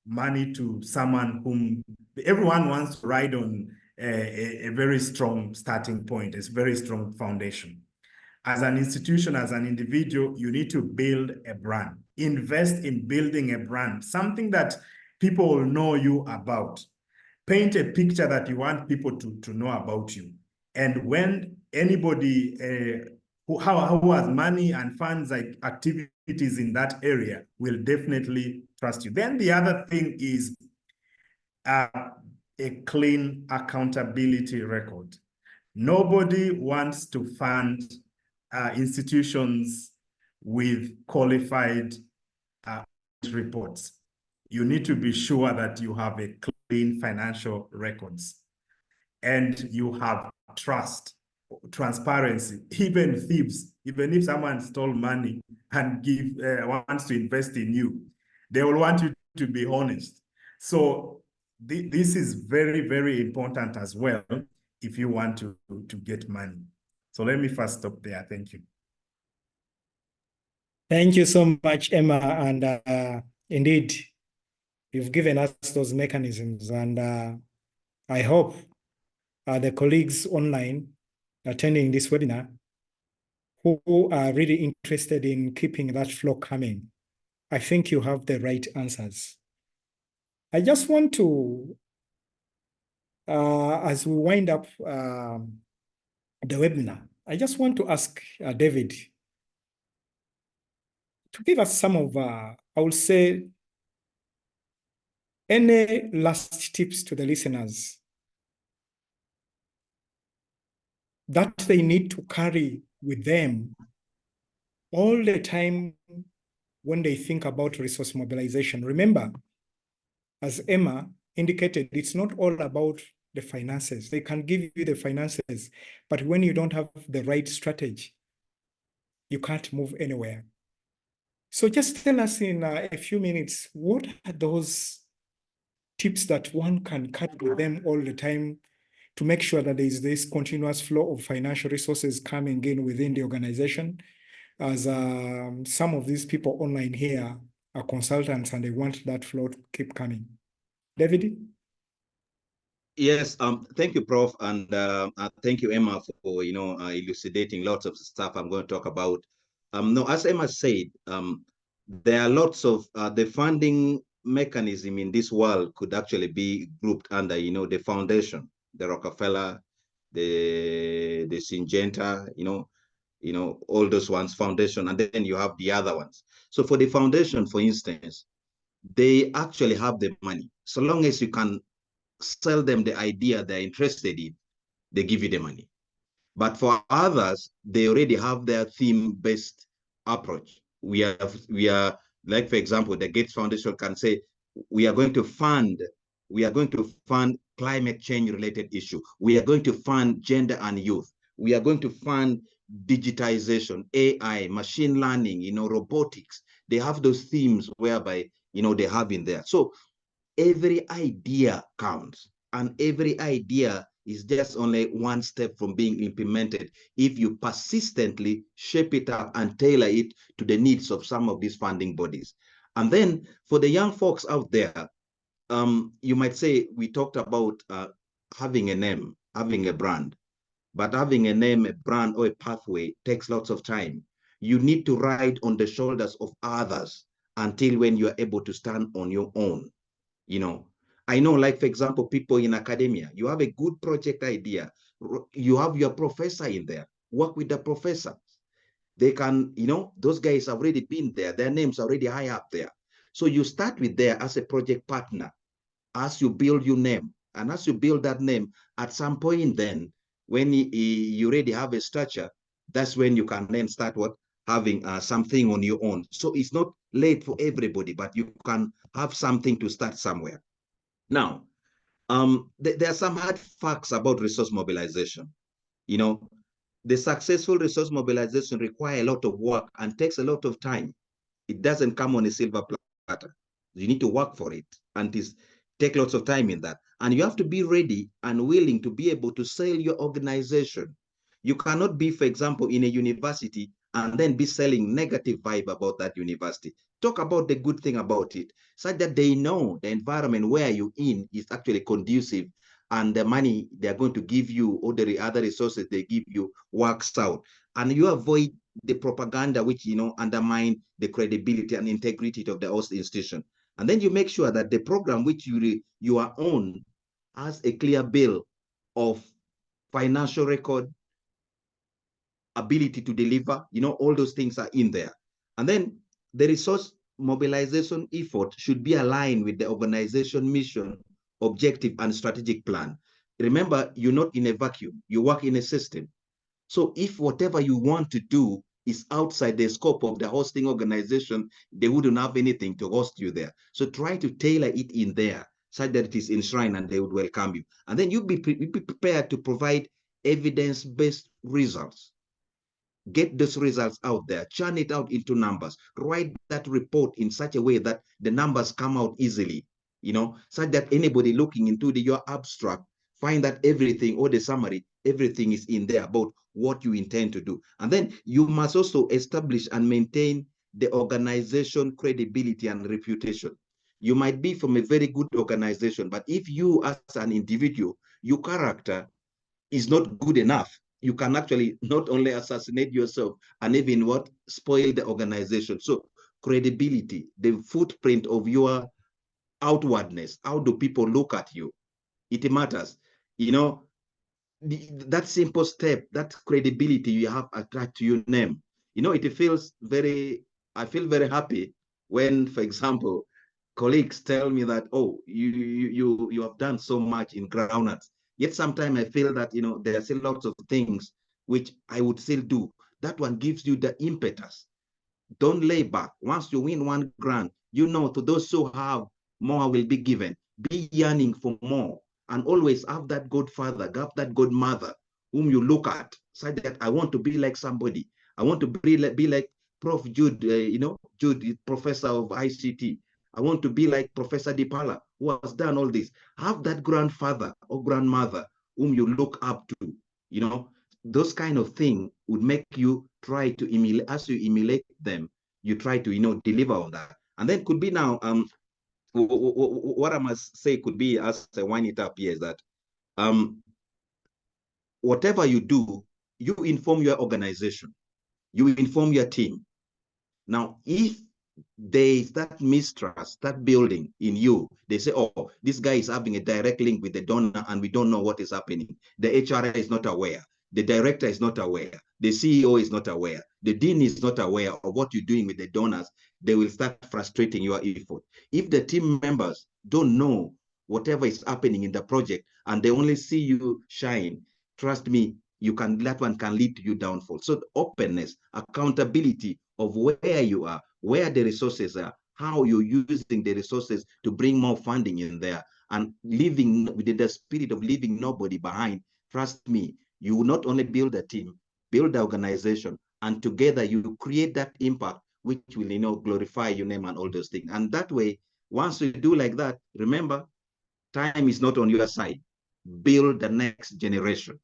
money to someone whom everyone wants to ride on a very strong starting point, a very strong foundation. As an institution, as an individual, you need to build a brand. Invest in building a brand, something that people will know you about. Paint a picture that you want people to know about you. And when anybody who has money and funds like activities in that area will definitely trust you. Then the other thing is a clean accountability record. Nobody wants to fund institutions with qualified reports. You need to be sure that you have a clean financial records, and you have trust, transparency. Even thieves, even if someone stole money and wants to invest in you, they will want you to be honest. So this is very, very important as well if you want to get money. So let me first stop there. Thank you. Thank you so much, Emma. And indeed, you've given us those mechanisms. And I hope the colleagues online attending this webinar who are really interested in keeping that flow coming, I think you have the right answers. I just want to, as we wind up the webinar, I just want to ask David to give us some of, I would say, any last tips to the listeners that they need to carry with them all the time when they think about resource mobilization. Remember, as Emma indicated, it's not all about the finances. They can give you the finances, but when you don't have the right strategy, you can't move anywhere. So just tell us in a few minutes, what are those tips that one can carry with them all the time to make sure that there is this continuous flow of financial resources coming in within the organization, as some of these people online here are consultants and they want that flow to keep coming. David? Yes, thank you, Prof, and thank you, Emma, for elucidating lots of stuff I'm going to talk about. No, as Emma said, there are lots of the funding mechanism in this world could actually be grouped under, the foundation, the Rockefeller, the Syngenta, all those ones, foundation, and then you have the other ones. So for the foundation, for instance, they actually have the money. So long as you can sell them the idea they're interested in, they give you the money. But for others, they already have their theme-based approach. We are like, for example, the Gates Foundation can say, we are going to fund climate change related issue. We are going to fund gender and youth. We are going to fund digitization, AI, machine learning, robotics. They have those themes whereby, they have in there. So every idea counts, and every idea is just only one step from being implemented if you persistently shape it up and tailor it to the needs of some of these funding bodies. And then for the young folks out there, you might say, we talked about having a name, having a brand, but having a name, a brand, or a pathway takes lots of time. You need to ride on the shoulders of others until when you are able to stand on your own. I know, like, for example, people in academia, you have a good project idea, you have your professor in there, work with the professor. They can, those guys have already been there, their names are already high up there. So you start with there as a project partner, as you build your name, and as you build that name, at some point then, when you already have a structure, that's when you can then start having something on your own. So it's not late for everybody, but you can have something to start somewhere. Now, there are some hard facts about resource mobilization. The successful resource mobilization requires a lot of work and takes a lot of time. It doesn't come on a silver platter. You need to work for it, and take lots of time in that. And you have to be ready and willing to be able to sell your organization. You cannot be, for example, in a university and then be selling negative vibe about that university. Talk about the good thing about it, such that they know the environment where you're in is actually conducive, and the money they're going to give you or the other resources they give you works out. And you avoid the propaganda which undermine the credibility and integrity of the host institution. And then you make sure that the program which you are on has a clear bill of financial record, ability to deliver, all those things are in there. And then the resource mobilization effort should be aligned with the organization mission, objective, and strategic plan. Remember, you're not in a vacuum, you work in a system. So if whatever you want to do is outside the scope of the hosting organization, they wouldn't have anything to host you there. So try to tailor it in there such that it is enshrined and they would welcome you. And then you be prepared to provide evidence-based results. Get those results out there, churn it out into numbers, write that report in such a way that the numbers come out easily. such that anybody looking into your abstract find that everything, or the summary, everything is in there about what you intend to do. And then you must also establish and maintain the organization credibility and reputation. You might be from a very good organization, but if you as an individual, your character is not good enough, you can actually not only assassinate yourself and even spoil the organization. So credibility, the footprint of your outwardness, how do people look at you? It matters. That simple step, that credibility you have attached to your name, it feels I feel very happy when, for example, colleagues tell me that, oh, you have done so much in groundnuts. Yet sometimes I feel that, there are still lots of things which I would still do. That one gives you the impetus. Don't lay back. Once you win one grant, to those who have, more will be given. Be yearning for more, and always have that good father, have that good mother whom you look at, say that I want to be like somebody. I want to be like Prof. Jude, Jude, professor of ICT. I want to be like Professor Dipala, who has done all this. Have that grandfather or grandmother whom you look up to. Those kind of things would make you try to emulate. As you emulate them, you try to deliver on that. And then could be now what I must say could be, as I wind it up here, is that whatever you do, you inform your organization, you inform your team. Now, if there is that mistrust, that building in you, they say, oh, this guy is having a direct link with the donor and we don't know what is happening. The HR is not aware. The director is not aware. The CEO is not aware. The dean is not aware of what you're doing with the donors. They will start frustrating your effort. If the team members don't know whatever is happening in the project and they only see you shine, trust me, that one can lead to your downfall. So openness, accountability of where you are, where the resources are, how you're using the resources to bring more funding in there, and living with the spirit of leaving nobody behind. Trust me, you will not only build a team, build the organization, and together you create that impact which will glorify your name and all those things. And that way, once you do like that, remember, time is not on your side. Build the next generation.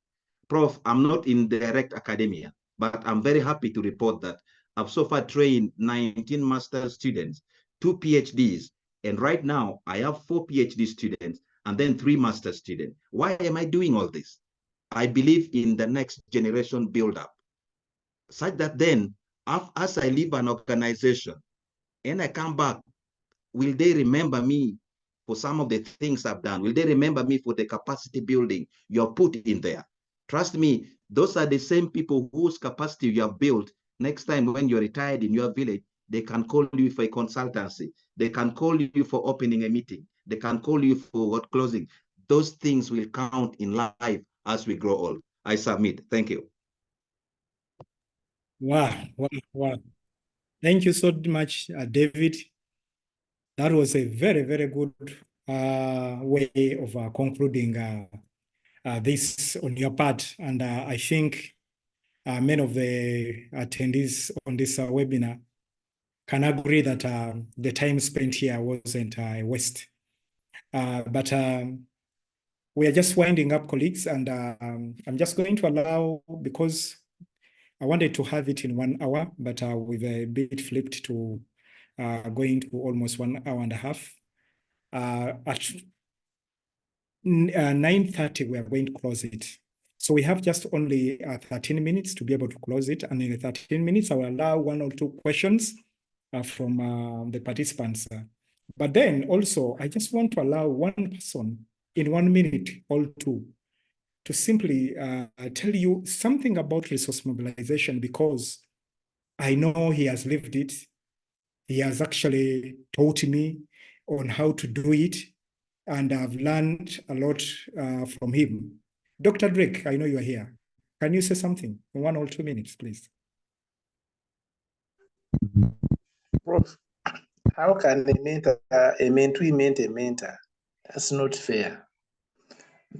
Prof, I'm not in direct academia, but I'm very happy to report that I've so far trained 19 master's students, 2 PhDs, and right now I have 4 PhD students and then 3 master's students. Why am I doing all this? I believe in the next generation build-up, such that then, as I leave an organization and I come back, will they remember me for some of the things I've done? Will they remember me for the capacity building you're put in there? Trust me, those are the same people whose capacity you have built. Next time when you're retired in your village, they can call you for a consultancy. They can call you for opening a meeting. They can call you for closing. Those things will count in life as we grow old. I submit. Thank you. Wow, wow, wow. Thank you so much, David. That was a very, very good way of concluding this on your part. And I think many of the attendees on this webinar can agree that the time spent here wasn't a waste. But we are just winding up, colleagues, and I'm just going to allow, because I wanted to have it in 1 hour, but with a bit flipped to going to almost 1 hour and a half. At 9:30, we are going to close it. So we have just only 13 minutes to be able to close it. And in the 13 minutes, I will allow 1 or 2 questions from the participants. But then also, I just want to allow one person in 1 minute or 2 to simply tell you something about resource mobilization, because I know he has lived it. He has actually taught me on how to do it, and I've learned a lot from him. Dr. Drake, I know you are here. Can you say something in 1 or 2 minutes, please? Prof, how can a mentee ment a mentor? That's not fair.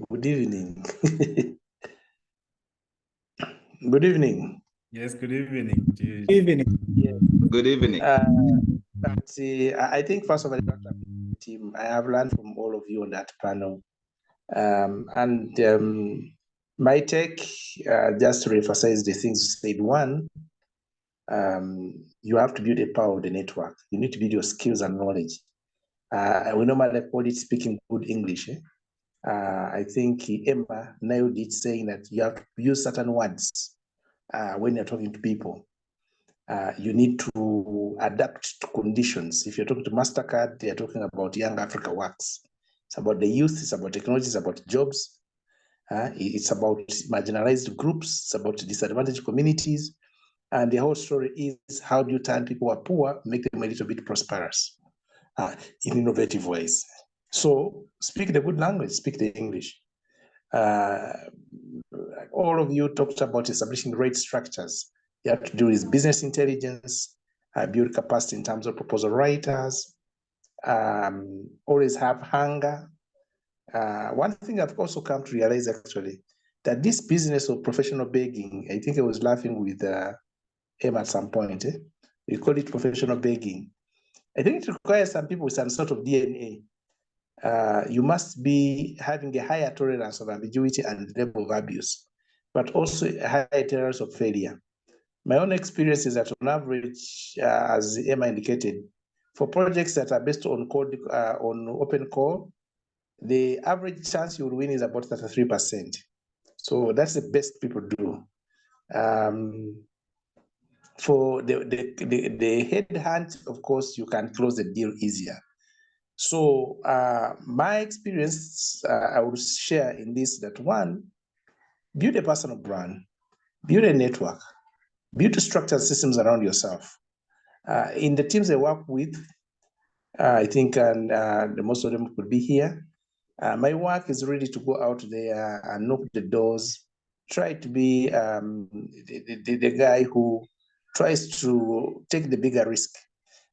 Good evening. Good evening. Yes, good evening. Good evening. Yeah. Good evening. But I think first of all, Dr. team. I have learned from all of you on that panel. My take, just to emphasize the things you said. One, you have to build a power of the network. You need to build your skills and knowledge. We normally call it speaking good English. I think Emma nailed it, saying that you have to use certain words when you're talking to people. You need to adapt to conditions. If you're talking to MasterCard, they're talking about Young Africa Works. It's about the youth, it's about technology, it's about jobs. It's about marginalized groups, it's about disadvantaged communities. And the whole story is, how do you turn people who are poor, make them a little bit prosperous in innovative ways? So speak the good language, speak the English. All of you talked about establishing rate structures. You have to do with business intelligence, build capacity in terms of proposal writers, always have hunger. One thing I've also come to realize, actually, that this business of professional begging, I think I was laughing with Emma at some point. We call it professional begging. I think it requires some people with some sort of DNA. You must be having a higher tolerance of ambiguity and level of abuse, but also a higher tolerance of failure. My own experience is that on average, as Emma indicated, for projects that are based on code, on open call, the average chance you will win is about 33%. So that's the best people do. For the headhunt, of course, you can close the deal easier. So my experience, I would share in this, that one, build a personal brand, build a network, build structured systems around yourself. In the teams I work with, I think, and the most of them could be here, my work is really to go out there and knock the doors, try to be the guy who tries to take the bigger risk.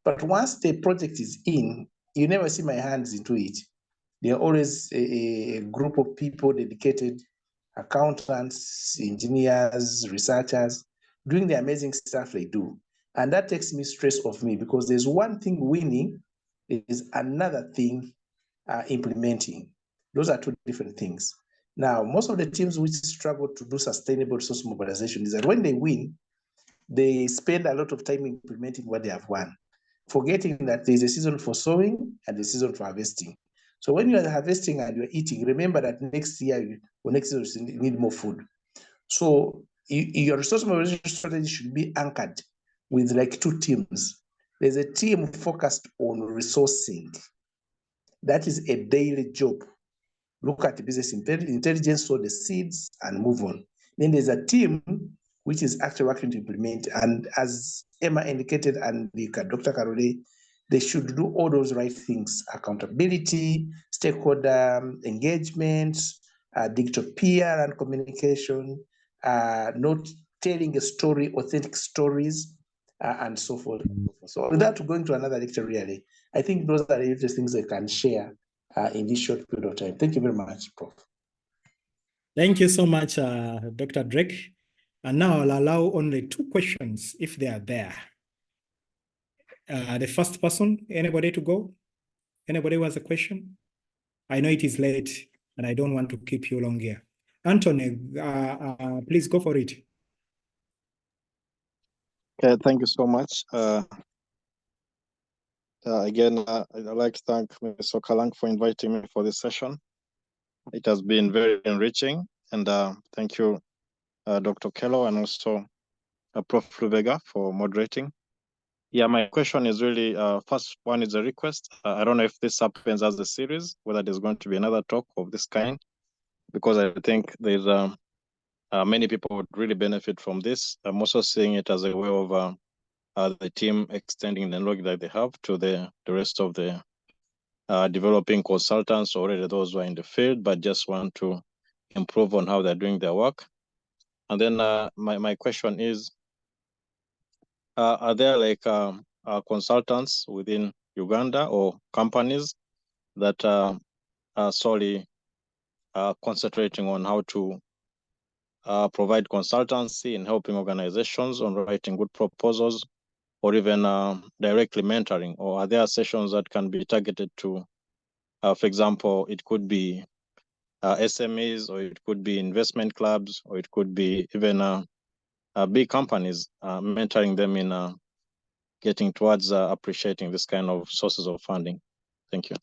But once the project is in, you never see my hands into it. There are always a group of people dedicated, accountants, engineers, researchers, doing the amazing stuff they do. And that takes me stress off me, because there's one thing winning, there's another thing implementing. Those are two different things. Now, most of the teams which struggle to do sustainable resource mobilization is that when they win, they spend a lot of time implementing what they have won, forgetting that there's a season for sowing and a season for harvesting. So when you are harvesting and you're eating, remember that next year or next year you need more food. So your resource mobilization strategy should be anchored with like two teams. There's a team focused on resourcing. That is a daily job. Look at the business intelligence, sow the seeds and move on. Then there's a team which is actually working to implement. And as Emma indicated, and Dr. Karole, they should do all those right things: accountability, stakeholder engagement, digital PR and communication, not telling a story, authentic stories, and so forth. So without going to another lecture, really, I think those are the things I can share in this short period of time. Thank you very much, Prof. Thank you so much, Dr. Drake. And now I'll allow only 2 questions if they are there. The first person, anybody to go? Anybody who has a question? I know it is late and I don't want to keep you long here. Anthony, please go for it. Okay, thank you so much. Again, I'd like to thank Mr. Kalang for inviting me for this session. It has been very enriching, and thank you, Dr. Kello, and also Prof. Lubega for moderating. Yeah, my question is really, first one is a request. I don't know if this happens as a series, whether there's going to be another talk of this kind, because I think there's many people would really benefit from this. I'm also seeing it as a way of the team extending the knowledge that they have to the rest of the developing consultants, already those who are in the field, but just want to improve on how they're doing their work. And then my question is, are there like consultants within Uganda or companies that are solely concentrating on how to provide consultancy in helping organizations on writing good proposals, or even directly mentoring? Or are there sessions that can be targeted to For example, it could be SMEs, or it could be investment clubs, or it could be even big companies, mentoring them in getting towards appreciating this kind of sources of funding. Thank you.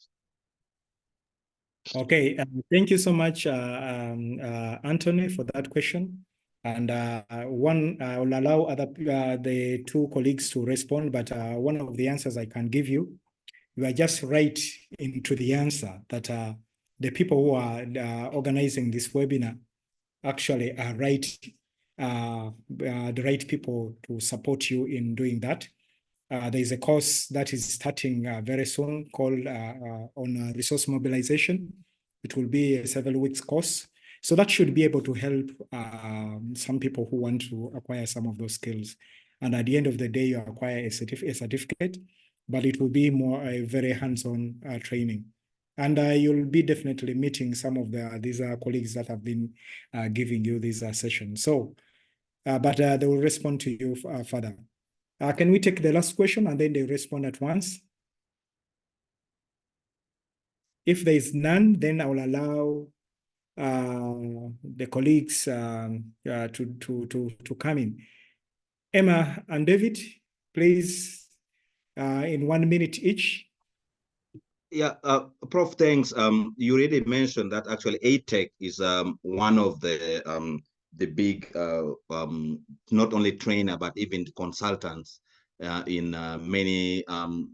Okay, thank you so much, Anthony, for that question. And I will allow the two colleagues to respond, but one of the answers I can give you, you are just right into the answer that the people who are organizing this webinar actually are the right people to support you in doing that. There is a course that is starting very soon called on resource mobilization. It will be a 7 weeks course. So that should be able to help some people who want to acquire some of those skills. And at the end of the day, you acquire a certificate, but it will be more a very hands-on training. And you'll be definitely meeting some of these colleagues that have been giving you these sessions. So, but they will respond to you further. Can we take the last question and then they respond at once? If there is none, then I will allow the colleagues to come in. Emma and David, please, in 1 minute each. Yeah, Prof, thanks. You already mentioned that actually ATEC is one of the big, not only trainer, but even consultants in many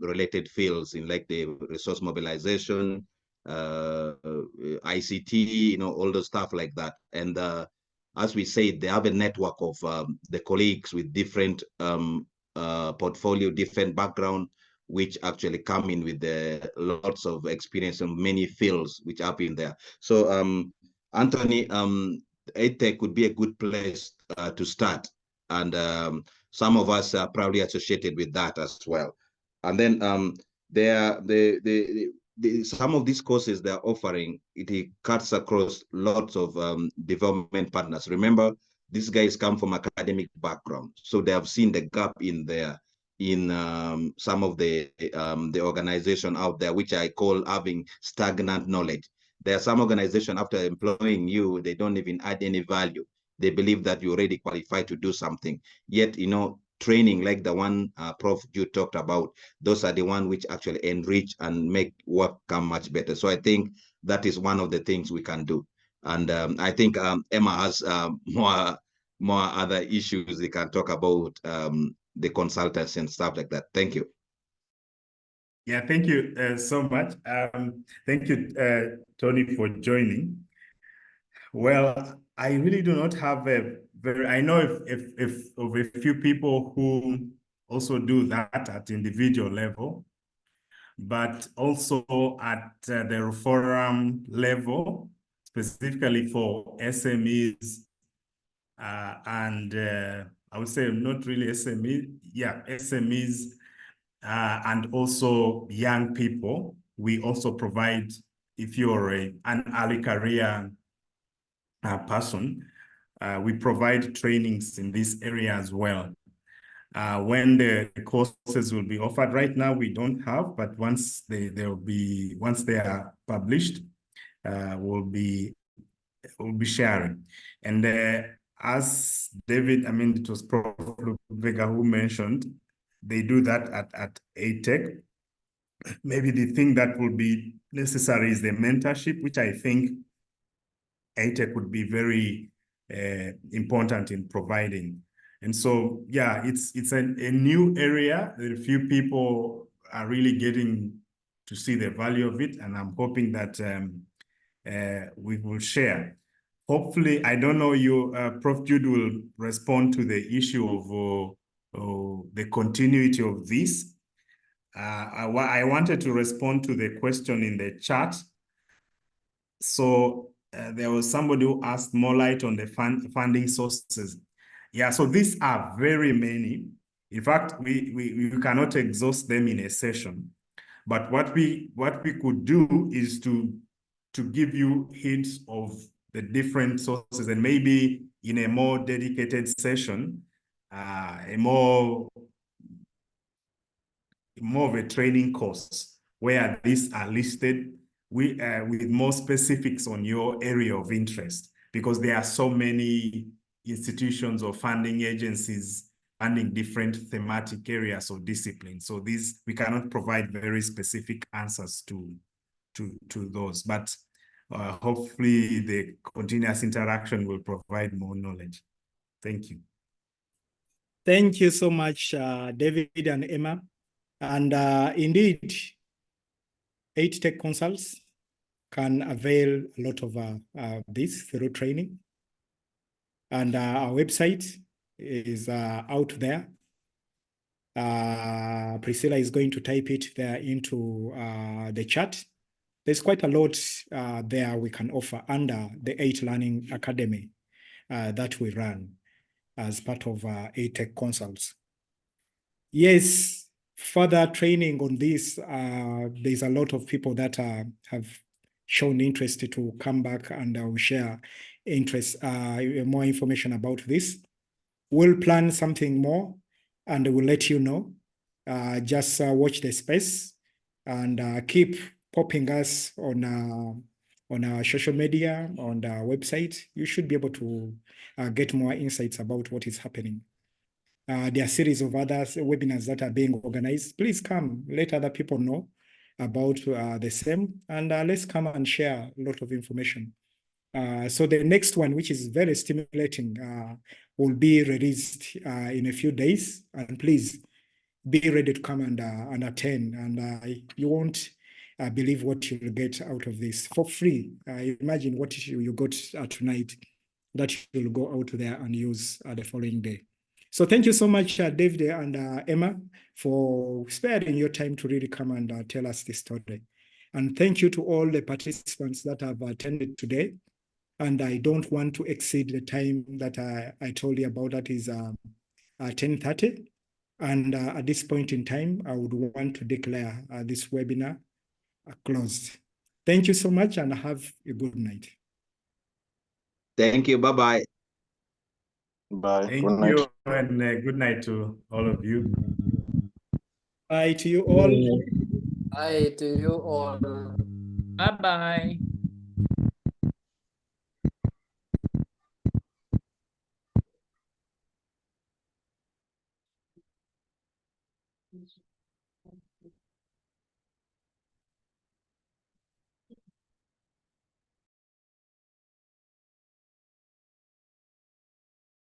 related fields in like the resource mobilization, ICT, you know, all the stuff like that. And as we said, they have a network of the colleagues with different portfolio, different background, which actually come in with lots of experience in many fields which are in there. So Anthony, ATEC could be a good place to start. And some of us are probably associated with that as well. And then some of these courses they're offering, it cuts across lots of development partners. Remember, these guys come from academic background, so they have seen the gap in some of the organization out there, which I call having stagnant knowledge. There are some organization after employing you, they don't even add any value. They believe that you're already qualified to do something. Yet, you know, training like the one Prof. you talked about, those are the one which actually enrich and make work come much better. So I think that is one of the things we can do. And I think Emma has more other issues they can talk about, the consultants and stuff like that. Thank you. Yeah, thank you so much. Thank you, Tony, for joining. Well, I really do not have I know if of a few people who also do that at individual level, but also at the forum level, specifically for SMEs, and I would say not really SMEs, yeah, SMEs, and also young people. We also provide, if you're an early career person, we provide trainings in this area as well. When the courses will be offered, right now we don't have, but once they are published, we'll be sharing. And as David, I mean, it was Prof. Vega who mentioned, they do that at ATEC. Maybe the thing that will be necessary is the mentorship, which I think ATEC would be very important in providing. And so, yeah, it's a new area. A few people are really getting to see the value of it, and I'm hoping that we will share. Hopefully, I don't know, Prof. Jude will respond to the issue of the continuity of this. I wanted to respond to the question in the chat. So there was somebody who asked more light on the funding sources. Yeah, so these are very many. In fact, we cannot exhaust them in a session. But what we could do is to give you hints of the different sources, and maybe in a more dedicated session, more of a training course where these are listed with more specifics on your area of interest, because there are so many institutions or funding agencies funding different thematic areas or disciplines. So these, we cannot provide very specific answers to those, but hopefully the continuous interaction will provide more knowledge. Thank you. Thank you so much, David and Emma. And indeed, 8 tech consults can avail a lot of this through training. And our website is out there. Priscilla is going to type it there into the chat. There's quite a lot there we can offer under the 8 Learning Academy that we run as part of 8 Tech Consults. Yes, further training on this, there's a lot of people that have shown interest to come back and will share interest, more information about this. We'll plan something more and we'll let you know. Just watch the space and keep popping us on our social media, on our website. You should be able to get more insights about what is happening. There are a series of other webinars that are being organized. Please come, let other people know about the same, and let's come and share a lot of information. So the next one, which is very stimulating, will be released in a few days. And please be ready to come and attend. And you won't believe what you'll get out of this for free. Imagine what you got tonight that you'll go out there and use the following day. So thank you so much, David and Emma, for sparing your time to really come and tell us this story. And thank you to all the participants that have attended today. And I don't want to exceed the time that I told you about, that is 10:30. And at this point in time, I would want to declare this webinar closed. Thank you so much and have a good night. Thank you. Bye-bye. Bye. Thank Good night. you, and good night to all of you. Bye to you all. Bye to you all. Bye-bye.